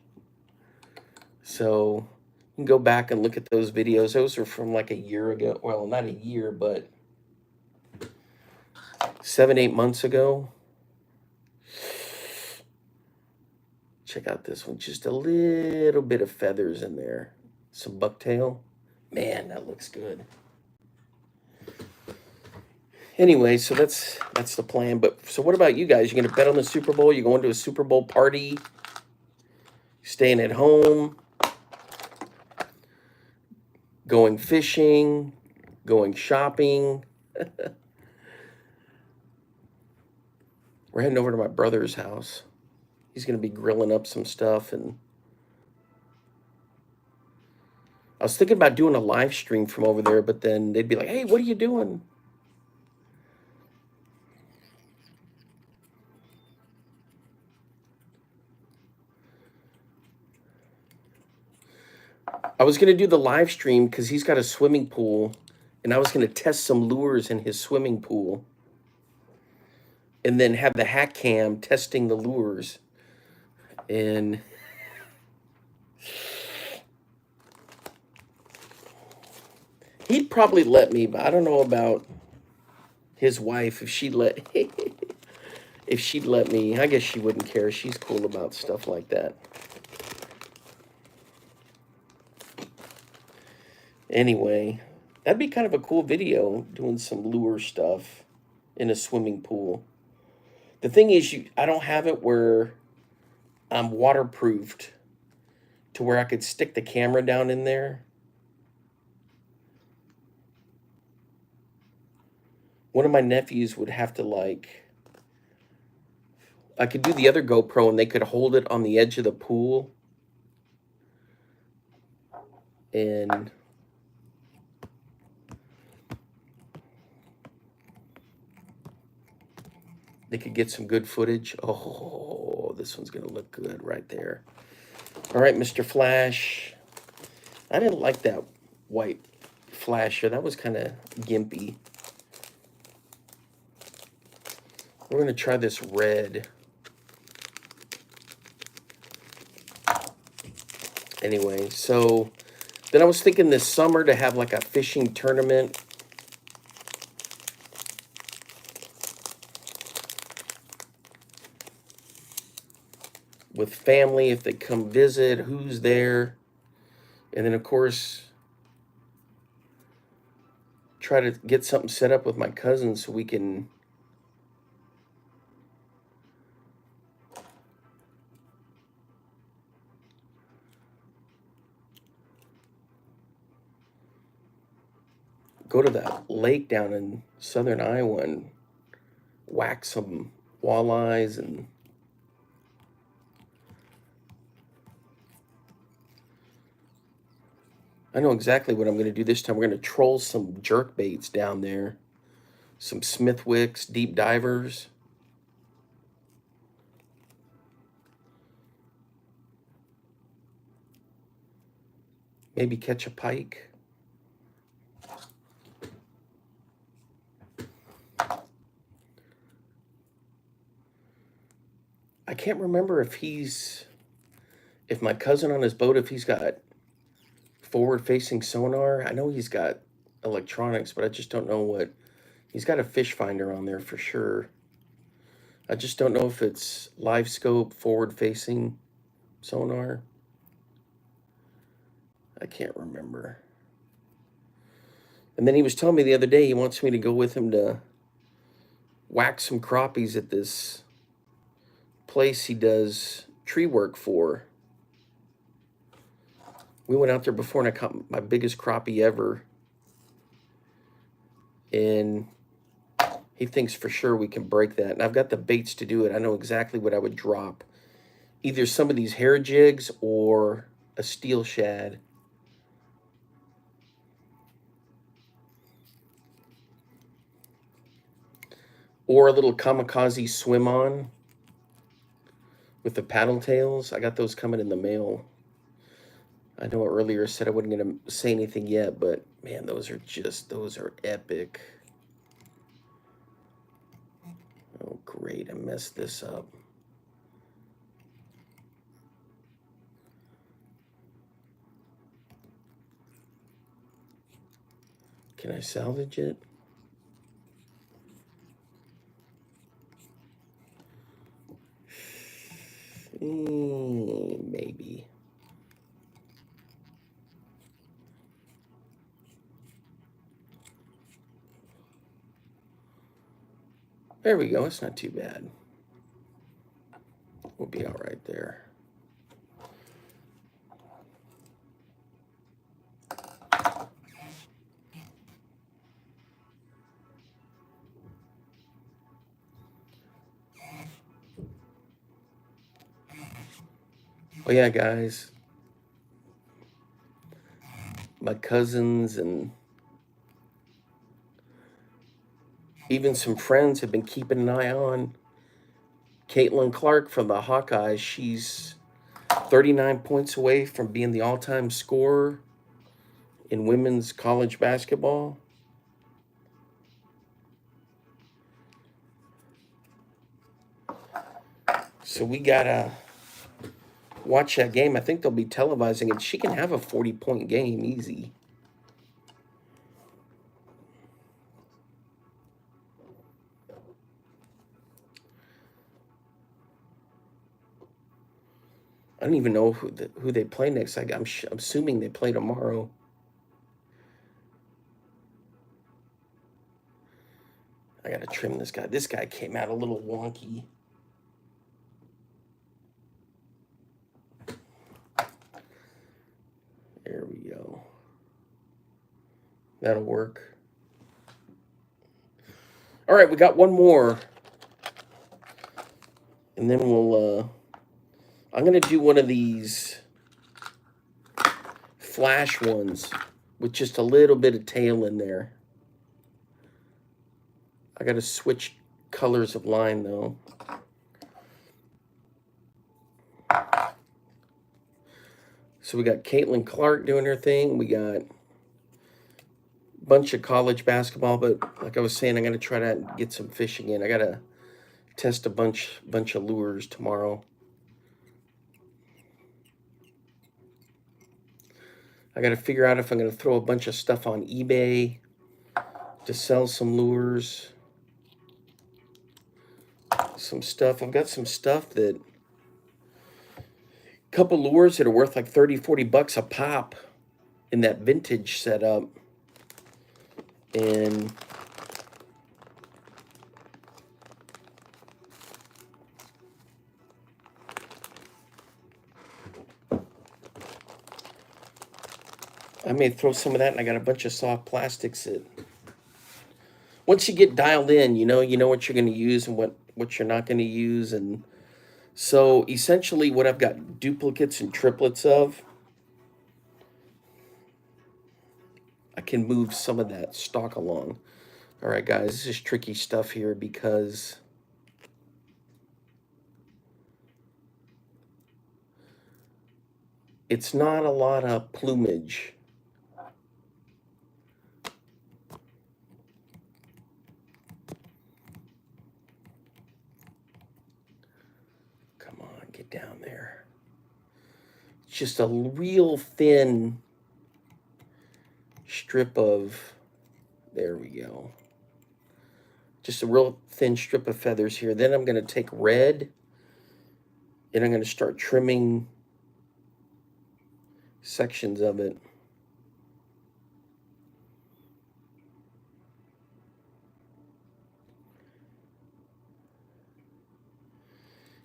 So you can go back and look at those videos. Those are from like a year ago. Well, not a year, but 7, 8 months ago. Check out this one. Just a little bit of feathers in there. Some bucktail. Man, that looks good. Anyway, so that's the plan. But so what about you guys? You gonna bet on the Super Bowl? You going to a Super Bowl party? Staying at home? Going fishing? Going shopping? We're heading over to my brother's house. He's gonna be grilling up some stuff, and I was thinking about doing a live stream from over there, but then they'd be like, "Hey, what are you doing?" I was gonna do the live stream because he's got a swimming pool, and I was gonna test some lures in his swimming pool, and then have the hack cam testing the lures. And he'd probably let me, but I don't know about his wife if she'd let if she'd let me. I guess she wouldn't care. She's cool about stuff like that. Anyway, that'd be kind of a cool video doing some lure stuff in a swimming pool. The thing is, I don't have it where I'm waterproofed to where I could stick the camera down in there. One of my nephews would have to I could do the other GoPro and they could hold it on the edge of the pool, and they could get some good footage. Oh, this one's gonna look good right there. All right, Mr. Flash. I didn't like that white flasher. That was kind of gimpy. We're gonna try this red. Anyway, so then I was thinking this summer to have like a fishing tournament. With family, if they come visit, who's there. And then, of course, try to get something set up with my cousins so we can go to that lake down in southern Iowa and whack some walleyes. And I know exactly what I'm going to do this time. We're going to troll some jerk baits down there, some Smithwicks deep divers. Maybe catch a pike. I can't remember if my cousin on his boat, if he's got forward-facing sonar. I know he's got electronics, but I just don't know what. He's got a fish finder on there for sure. I just don't know if it's live scope, forward-facing sonar. I can't remember. And then he was telling me the other day he wants me to go with him to whack some crappies at this place he does tree work for. We went out there before and I caught my biggest crappie ever. And he thinks for sure we can break that. And I've got the baits to do it. I know exactly what I would drop either some of these hair jigs or a steel shad. Or a little kamikaze swim on with the paddle tails. I got those coming in the mail. I know earlier I said I wasn't going to say anything yet, but man, those are epic. Oh, great. I messed this up. Can I salvage it? Maybe. There we go. It's not too bad. We'll be all right there. Oh yeah, guys. My cousins and even some friends have been keeping an eye on Caitlin Clark from the Hawkeyes. She's 39 points away from being the all-time scorer in women's college basketball. So we gotta watch that game. I think they'll be televising it. She can have a 40-point game easy. I don't even know who they play next. I'm assuming they play tomorrow. I gotta trim this guy. This guy came out a little wonky. There we go. That'll work. All right, we got one more. And then I'm gonna do one of these flash ones with just a little bit of tail in there. I gotta switch colors of line though. So we got Caitlin Clark doing her thing. We got a bunch of college basketball, but like I was saying, I'm gonna try to get some fishing in. I gotta test a bunch of lures tomorrow. I gotta figure out if I'm gonna throw a bunch of stuff on eBay to sell some lures. Some stuff. I've got some stuff that couple lures that are worth like 30-40 bucks a pop in that vintage setup, and I may throw some of that. And I got a bunch of soft plastics that once you get dialed in, you know what you're going to use and what you're not going to use. And so essentially what I've got duplicates and triplets of, I can move some of that stock along. All right, guys, this is tricky stuff here because it's not a lot of plumage. Come on, get down there. It's just a real thin strip of, there we go. Just a real thin strip of feathers here. Then I'm going to take red and I'm going to start trimming sections of it.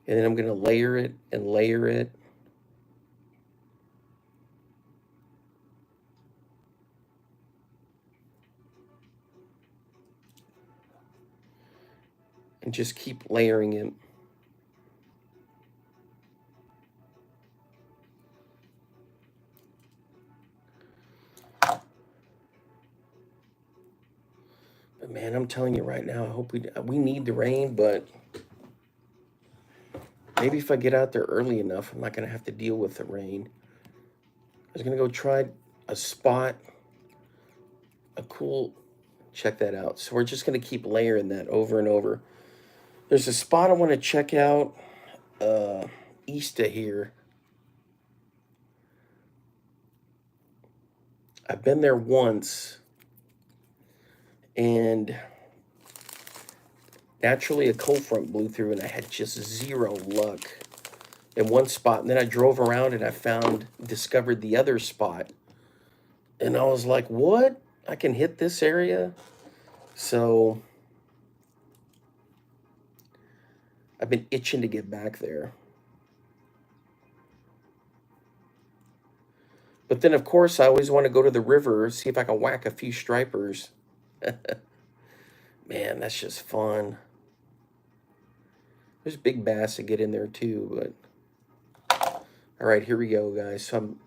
And then I'm going to layer it and layer it. And just keep layering it. Man, I'm telling you right now, I hope we need the rain, but maybe if I get out there early enough, I'm not going to have to deal with the rain. I was going to go try a spot, a cool, check that out. So we're just going to keep layering that over and over. There's a spot I want to check out east of here. I've been there once, and naturally a cold front blew through, and I had just zero luck in one spot. And then I drove around and I discovered the other spot. And I was like, what? I can hit this area? So I've been itching to get back there. But then, of course, I always want to go to the river, see if I can whack a few stripers. Man, that's just fun. There's big bass that get in there too, but all right, here we go, guys. So I'm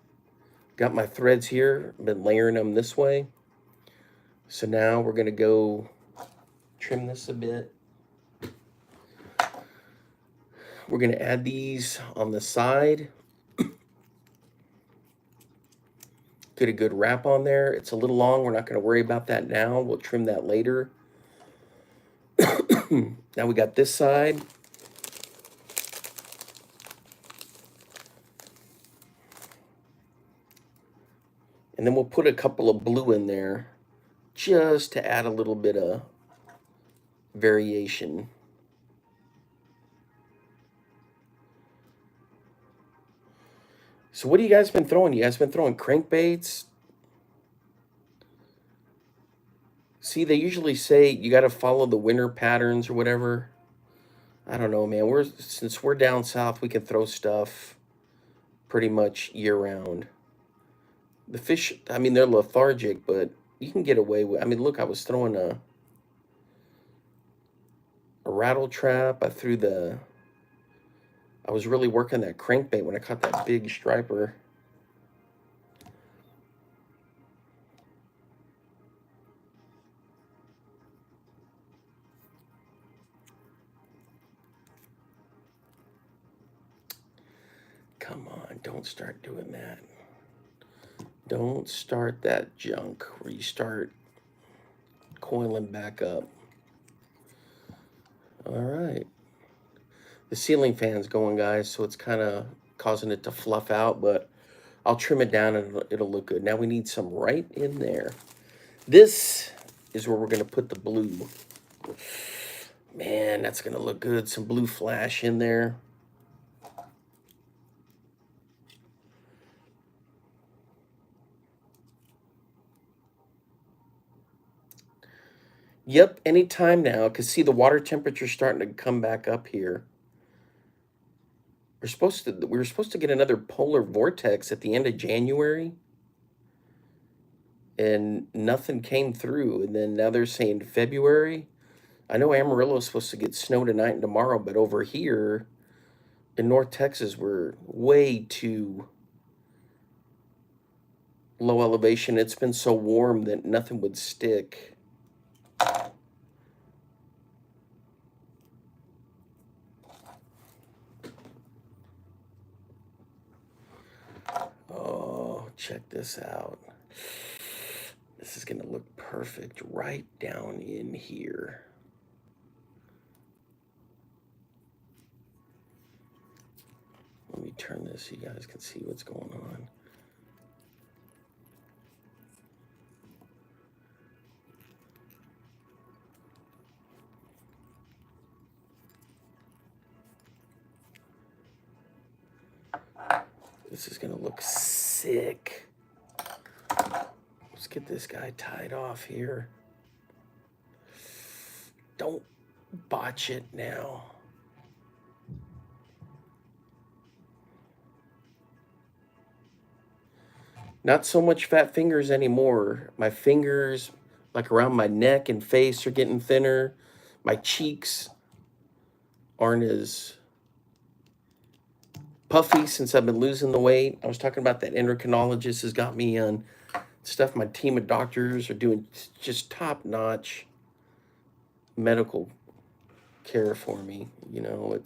got my threads here, been layering them this way. So now we're gonna go trim this a bit. We're gonna add these on the side. Get a good wrap on there. It's a little long. We're not gonna worry about that now. We'll trim that later. Now we got this side. And then we'll put a couple of blue in there just to add a little bit of variation. So what have you guys been throwing? You guys been throwing crankbaits? See, they usually say you got to follow the winter patterns or whatever. I don't know, man. Since we're down south, we can throw stuff pretty much year round. The fish, I mean, they're lethargic, but you can get away with. I mean, look, I was throwing a rattle trap. I was really working that crankbait when I caught that big striper. Come on, don't start doing that. Don't start that junk where you start coiling back up. All right. The ceiling fan's going, guys, so it's kind of causing it to fluff out, but I'll trim it down and it'll look good. Now we need some right in there. This is where we're going to put the blue. Man, that's going to look good. Some blue flash in there. Yep, anytime now, because see the water temperature starting to come back up here. We were supposed to get another polar vortex at the end of January, and nothing came through. And then now they're saying February. I know Amarillo's supposed to get snow tonight and tomorrow, but over here in North Texas, we're way too low elevation. It's been so warm that nothing would stick. Oh, check this out. This is gonna look perfect right down in here. Let me turn this so you guys can see what's going on. This is gonna look sick. Let's get this guy tied off here. Don't botch it now. Not so much fat fingers anymore. My fingers, like around my neck and face, are getting thinner. My cheeks aren't as puffy since I've been losing the weight. I was talking about that endocrinologist has got me on stuff. My team of doctors are doing just top notch. medical care for me. You know,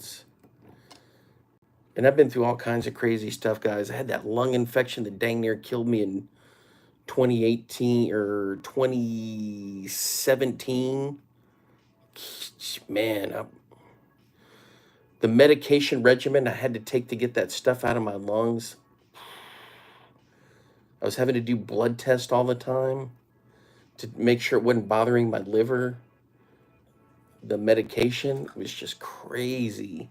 and I've been through all kinds of crazy stuff, guys. I had that lung infection that dang near killed me in 2018 or 2017. Man, the medication regimen I had to take to get that stuff out of my lungs. I was having to do blood tests all the time to make sure it wasn't bothering my liver. The medication was just crazy.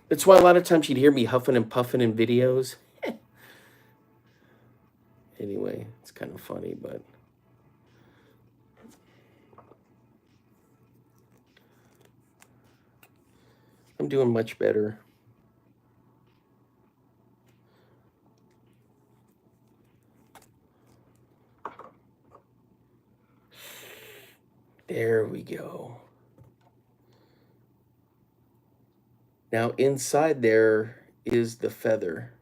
That's why a lot of times you'd hear me huffing and puffing in videos. Anyway, it's kind of funny, but I'm doing much better. There we go. Now inside there is the feather.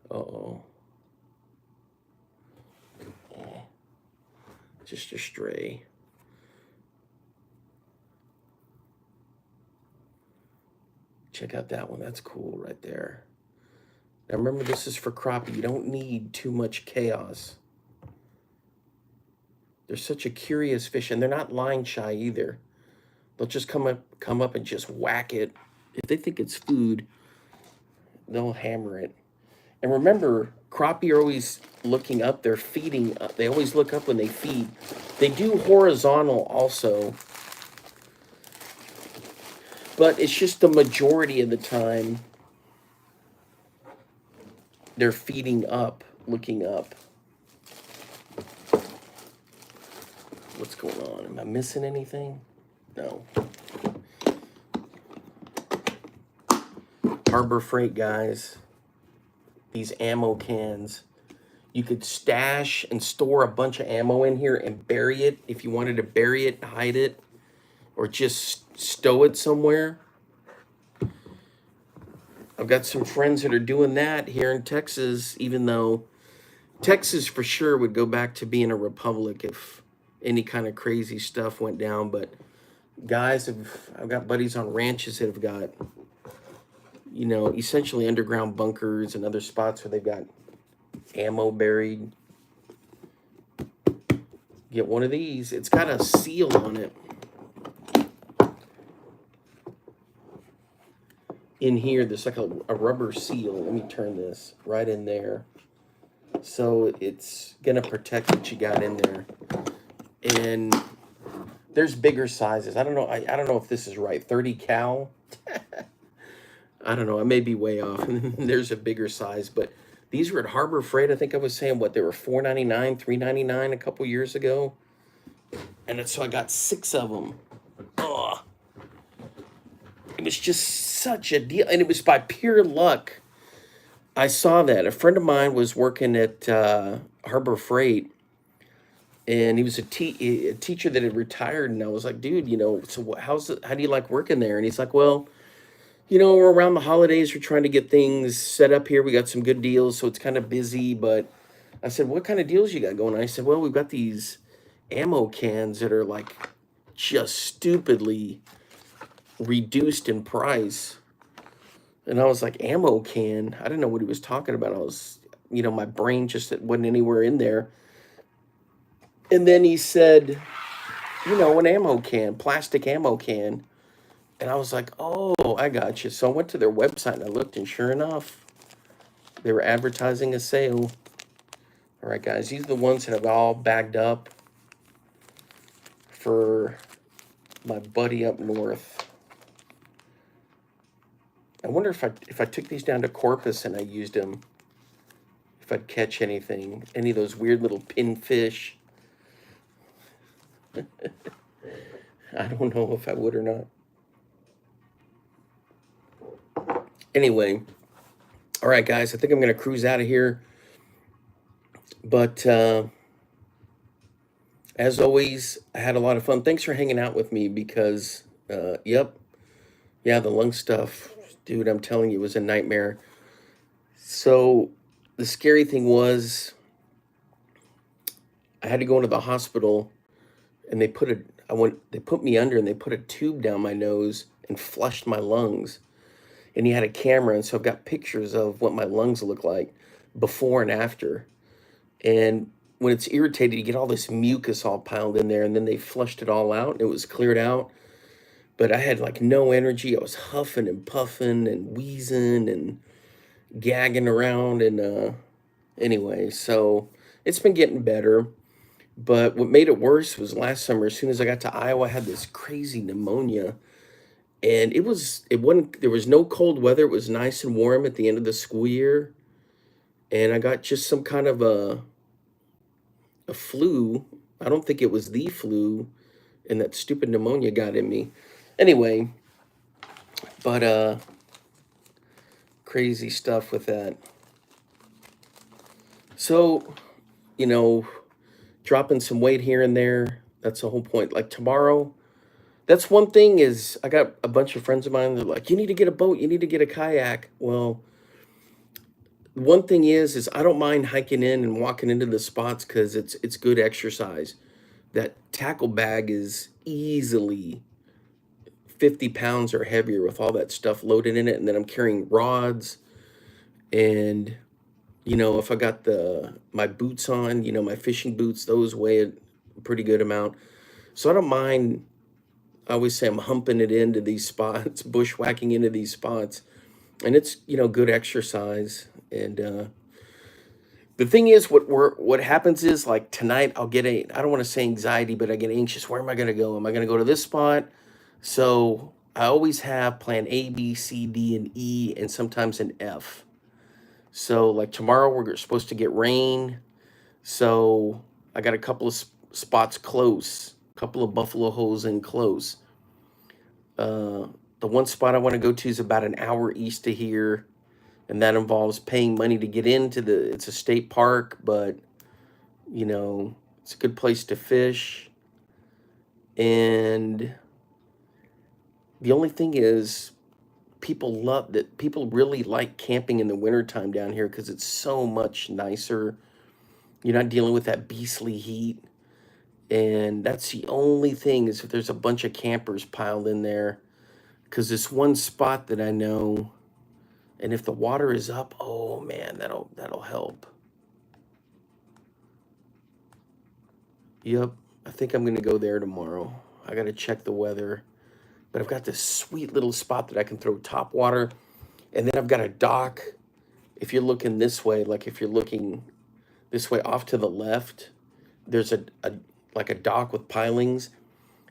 Uh-oh. Just a stray. Check out that one. That's cool right there. Now remember, this is for crappie. You don't need too much chaos. They're such a curious fish, and they're not line shy either. They'll just come up and just whack it. If they think it's food, they'll hammer it. And remember, crappie are always looking up. They're feeding up. They always look up when they feed. They do horizontal also, but it's just the majority of the time they're feeding up, looking up. What's going on? Am I missing anything? No. Harbor Freight, guys. These ammo cans. You could stash and store a bunch of ammo in here and bury it if you wanted to bury it, hide it, or just stow it somewhere. I've got some friends that are doing that here in Texas, even though Texas for sure would go back to being a republic if any kind of crazy stuff went down. But guys, I've got buddies on ranches that have got, you know, essentially underground bunkers and other spots where they've got ammo buried. Get one of these. It's got a seal on it. In here, there's like a rubber seal. Let me turn this right in there. So it's gonna protect what you got in there. And there's bigger sizes. I don't know. I don't know if this is right. 30 cal. I don't know. I may be way off. There's a bigger size, but these were at Harbor Freight. I think I was saying what they were $4.99, $3.99 a couple years ago. And so I got 6 of them. Ugh. It was just such a deal, and it was by pure luck. I saw that a friend of mine was working at Harbor Freight, and he was a teacher that had retired. And I was like, dude, you know, so how do you like working there? And he's like, well, you know, we're around the holidays. We're trying to get things set up here. We got some good deals, so it's kind of busy. But I said, what kind of deals you got going on? I said, well, we've got these ammo cans that are like just stupidly reduced in price. And I was like, ammo can? I didn't know what he was talking about. I was, you know, my brain just wasn't anywhere in there. And then he said, you know, an ammo can, plastic ammo can. And I was like, oh, I got you. So I went to their website and I looked, and sure enough, they were advertising a sale. All right, guys, these are the ones that have all bagged up for my buddy up north. I wonder if I took these down to Corpus and I used them, if I'd catch anything, any of those weird little pinfish. I don't know if I would or not. Anyway, all right, guys, I think I'm going to cruise out of here. But as always, I had a lot of fun. Thanks for hanging out with me because, yep, yeah, the lung stuff, dude, I'm telling you, it was a nightmare. So the scary thing was I had to go into the hospital, and they put me under, and they put a tube down my nose and flushed my lungs. And he had a camera, and so I've got pictures of what my lungs look like before and after. And when it's irritated, you get all this mucus all piled in there, and then they flushed it all out, and it was cleared out. But I had like no energy. I was huffing and puffing and wheezing and gagging around. And anyway, so it's been getting better. But what made it worse was last summer, as soon as I got to Iowa, I had this crazy pneumonia. And it wasn't, there was no cold weather. It was nice and warm at the end of the school year. And I got just some kind of a flu. I don't think it was the flu, and that stupid pneumonia got in me. Anyway, but crazy stuff with that. So, you know, dropping some weight here and there. That's the whole point. Like tomorrow, that's one thing is I got a bunch of friends of mine. They're like, you need to get a boat. You need to get a kayak. Well, one thing is I don't mind hiking in and walking into the spots because it's good exercise. That tackle bag is easily 50 pounds or heavier with all that stuff loaded in it, and then I'm carrying rods. And if I got the my boots on, my fishing boots, those weigh a pretty good amount. So I don't mind. I always say I'm humping it into these spots, bushwhacking into these spots, and it's good exercise. And the thing is, what happens is like tonight I'll get I don't want to say anxiety, but I get anxious. Where am I going to go? Am I going to go to this spot? So I always have plan A, B, C, D, and E, and sometimes an F. So like tomorrow we're supposed to get rain. So I got a couple of spots close, a couple of buffalo holes in close. The one spot I want to go to is about an hour east of here, and that involves paying money to get into it's a state park, but it's a good place to fish. And the only thing is people really like camping in the wintertime down here because it's so much nicer. You're not dealing with that beastly heat. And that's the only thing is if there's a bunch of campers piled in there. Because this one spot that I know, and if the water is up, oh man, that'll help. Yep, I think I'm gonna go there tomorrow. I gotta check the weather. But I've got this sweet little spot that I can throw top water. And then I've got a dock. If you're looking this way, like if you're looking this way off to the left, there's like a dock with pilings.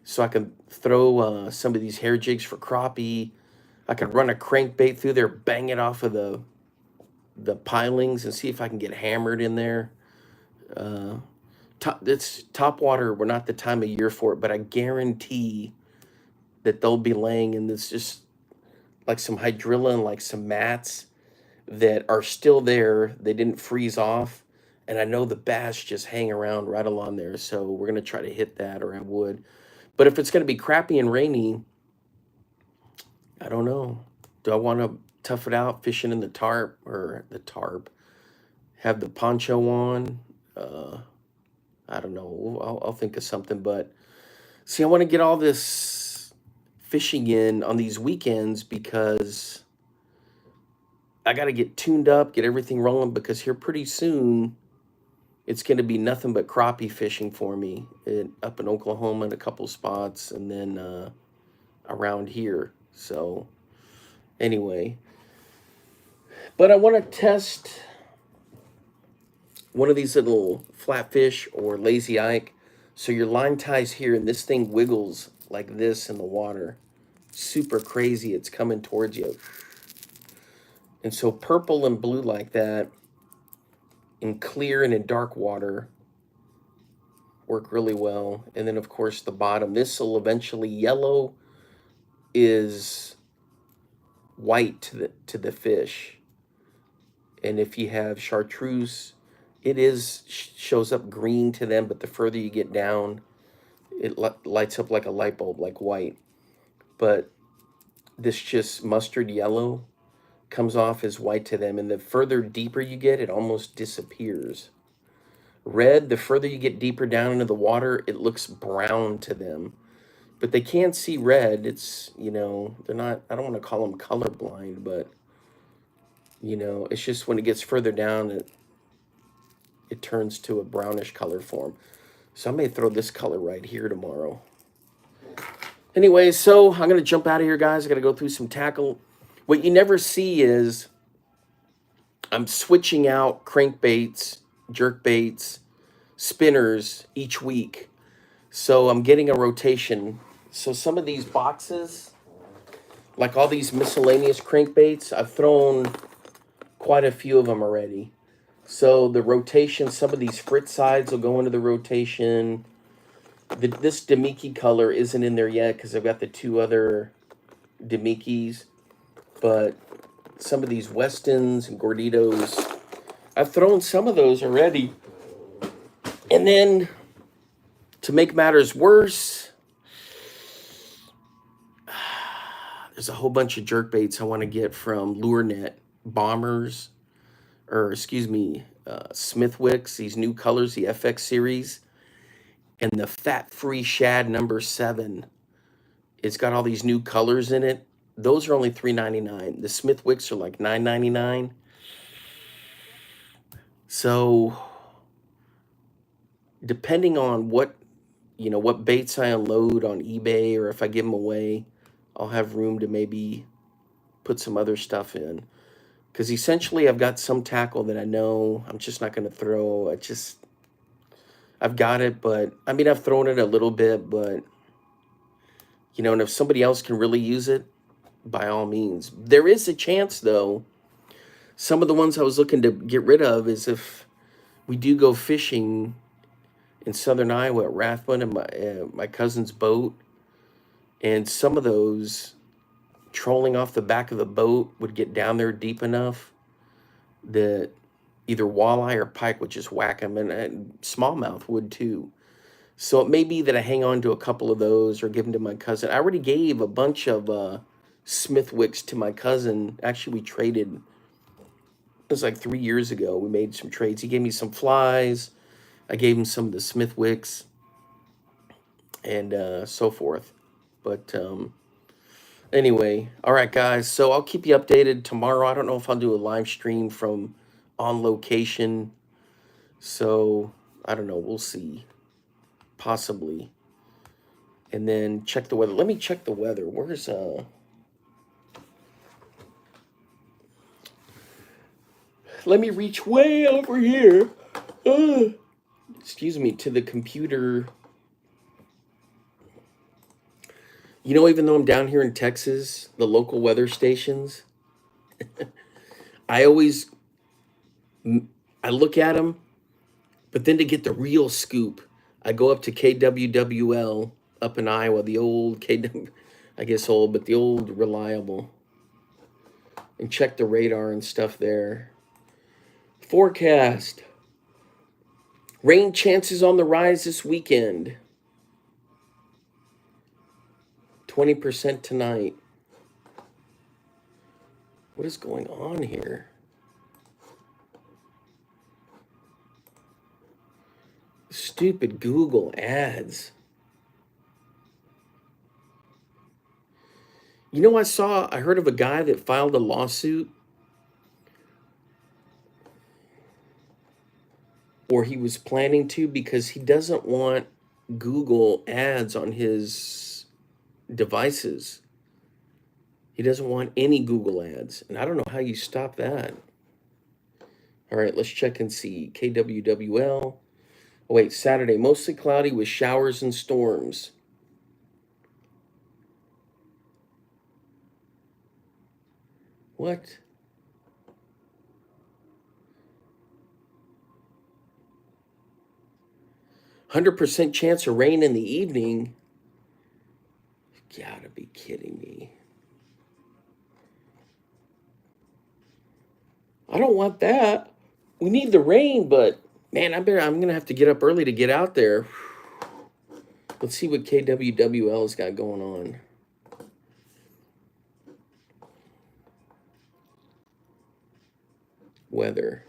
So I can throw some of these hair jigs for crappie. I could run a crankbait through there, bang it off of the pilings, and see if I can get hammered in there. It's top water. We're not the time of year for it, but I guarantee that they'll be laying in this just like some hydrilla and like some mats that are still there. They didn't freeze off. And I know the bass just hang around right along there. So we're going to try to hit that, or I would. But if it's going to be crappy and rainy, I don't know. Do I want to tough it out fishing in the tarp, have the poncho on? I don't know. I'll think of something. But see, I want to get all this fishing in on these weekends because I got to get tuned up, get everything rolling, because here pretty soon it's going to be nothing but crappie fishing for me up in Oklahoma in a couple spots, and then around here. So anyway, but I want to test one of these little flatfish or lazy ike. So your line ties here, and this thing wiggles like this in the water. Super crazy. It's coming towards you. And so purple and blue like that in clear and in dark water work really well. And then of course the bottom, this will eventually, yellow is white to the fish. And if you have chartreuse, it shows up green to them, but the further you get down, it lights up like a light bulb, like white. But this just mustard yellow comes off as white to them, and the further deeper you get, it almost disappears. Red, the further you get deeper down into the water, it looks brown to them. But they can't see red. It's, you know, they're not, I don't want to call them colorblind, but, you know, it's just when it gets further down, it turns to a brownish color form. So I may throw this color right here tomorrow. Anyway, so I'm going to jump out of here, guys. I got to go through some tackle. What you never see is I'm switching out crankbaits, jerkbaits, spinners each week. So I'm getting a rotation. So some of these boxes, like all these miscellaneous crankbaits, I've thrown quite a few of them already. So the rotation, some of these Fritz sides will go into the rotation. This Demiki color isn't in there yet because I've got the two other Demikis. But some of these Westons and Gorditos, I've thrown some of those already. And then, to make matters worse, there's a whole bunch of jerkbaits I want to get from LureNet Bombers, or excuse me, Smithwicks, these new colors, the FX series, and the fat-free shad number 7. It's got all these new colors in it. Those are only $3.99. The Smithwicks are like $9.99. So, depending on what baits I unload on eBay, or if I give them away, I'll have room to maybe put some other stuff in. Because essentially I've got some tackle that I know I'm just not going to throw. I've got it, but I mean, I've thrown it a little bit, but you know, and if somebody else can really use it, by all means. There is a chance, though, some of the ones I was looking to get rid of is if we do go fishing in southern Iowa at Rathbun and my cousin's boat, and some of those trolling off the back of the boat would get down there deep enough that either walleye or pike would just whack them, and smallmouth would too. So it may be that I hang on to a couple of those or give them to my cousin. I already gave a bunch of Smithwicks to my cousin. Actually, we traded. It was like 3 years ago. We made some trades. He gave me some flies. I gave him some of the Smithwicks and so forth. But anyway, all right, guys. So I'll keep you updated tomorrow. I don't know if I'll do a live stream from on location. So I don't know. We'll see. Possibly. And then check the weather. Let me check the weather. Where's let me reach way over here. Excuse me, to the computer. You know, even though I'm down here in Texas, the local weather stations, I look at them, but then to get the real scoop, I go up to KWWL up in Iowa, the old KW, I guess old, but the old reliable, and check the radar and stuff there. Forecast. Rain chances on the rise this weekend. 20% tonight. What is going on here? Stupid Google ads. You know, I heard of a guy that filed a lawsuit, or he was planning to, because he doesn't want Google ads on his devices. He doesn't want any Google ads. And I don't know how you stop that. All right, let's check and see. KWWL. Oh, wait, Saturday, mostly cloudy with showers and storms. What? %100 chance of rain in the evening. You gotta be kidding me. I don't want that. We need the rain, but man, I'm gonna have to get up early to get out there. Let's see what KWWL has got going on. weather.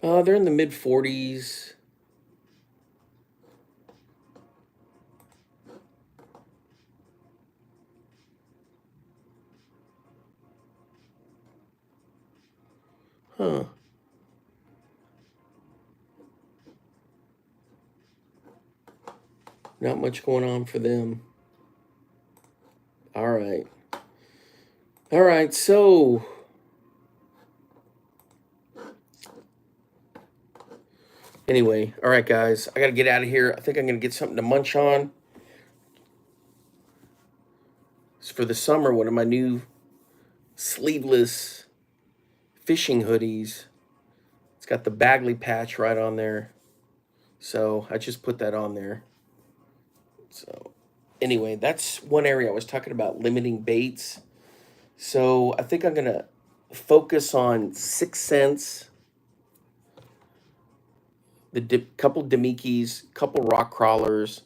They're in the mid 40s. Huh. Not much going on for them. All right. All right, so anyway, all right, guys, I got to get out of here. I think I'm going to get something to munch on. It's for the summer, one of my new sleeveless fishing hoodies. It's got the Bagley patch right on there. So I just put that on there. So anyway, that's one area I was talking about, limiting baits. So I think I'm going to focus on 6 cents, the couple Demikis, couple rock crawlers,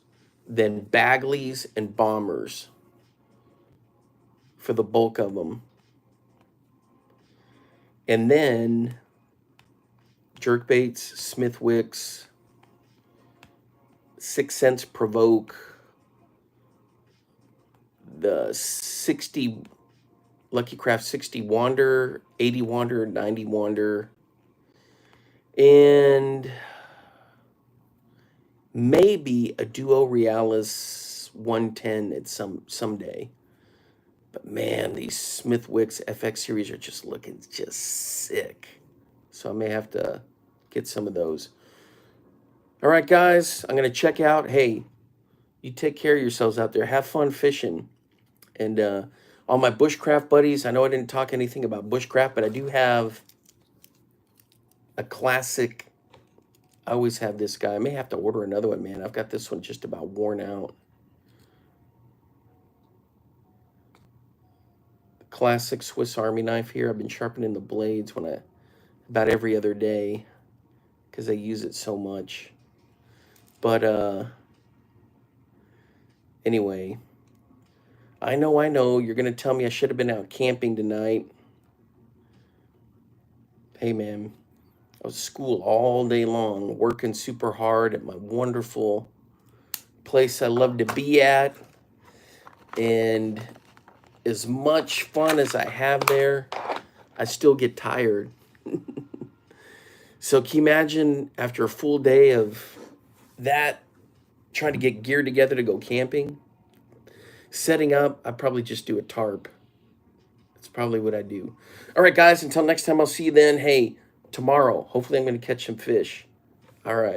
then Bagleys and bombers for the bulk of them. And then jerkbaits, Smith Wicks, 6 cents provoke, the 60 Lucky Craft 60 Wander, 80 Wander, 90 Wander, and maybe a Duo Realis 110 at someday. But man, these Smith Wicks FX series are just looking just sick. So I may have to get some of those. All right, guys, I'm going to check out. Hey, you take care of yourselves out there. Have fun fishing. And all my bushcraft buddies, I know I didn't talk anything about bushcraft, but I do have a classic. I always have this guy. I may have to order another one, man. I've got this one just about worn out. Classic Swiss Army knife here. I've been sharpening the blades about every other day because I use it so much. But anyway, I know you're gonna tell me I should have been out camping tonight. Hey man, I was at school all day long, working super hard at my wonderful place I love to be at, and as much fun as I have there, I still get tired. So can you imagine after a full day of that, trying to get gear together to go camping? Setting up, I probably just do a tarp. That's probably what I do. All right, guys, until next time, I'll see you then. Hey, tomorrow, hopefully I'm going to catch some fish. All right.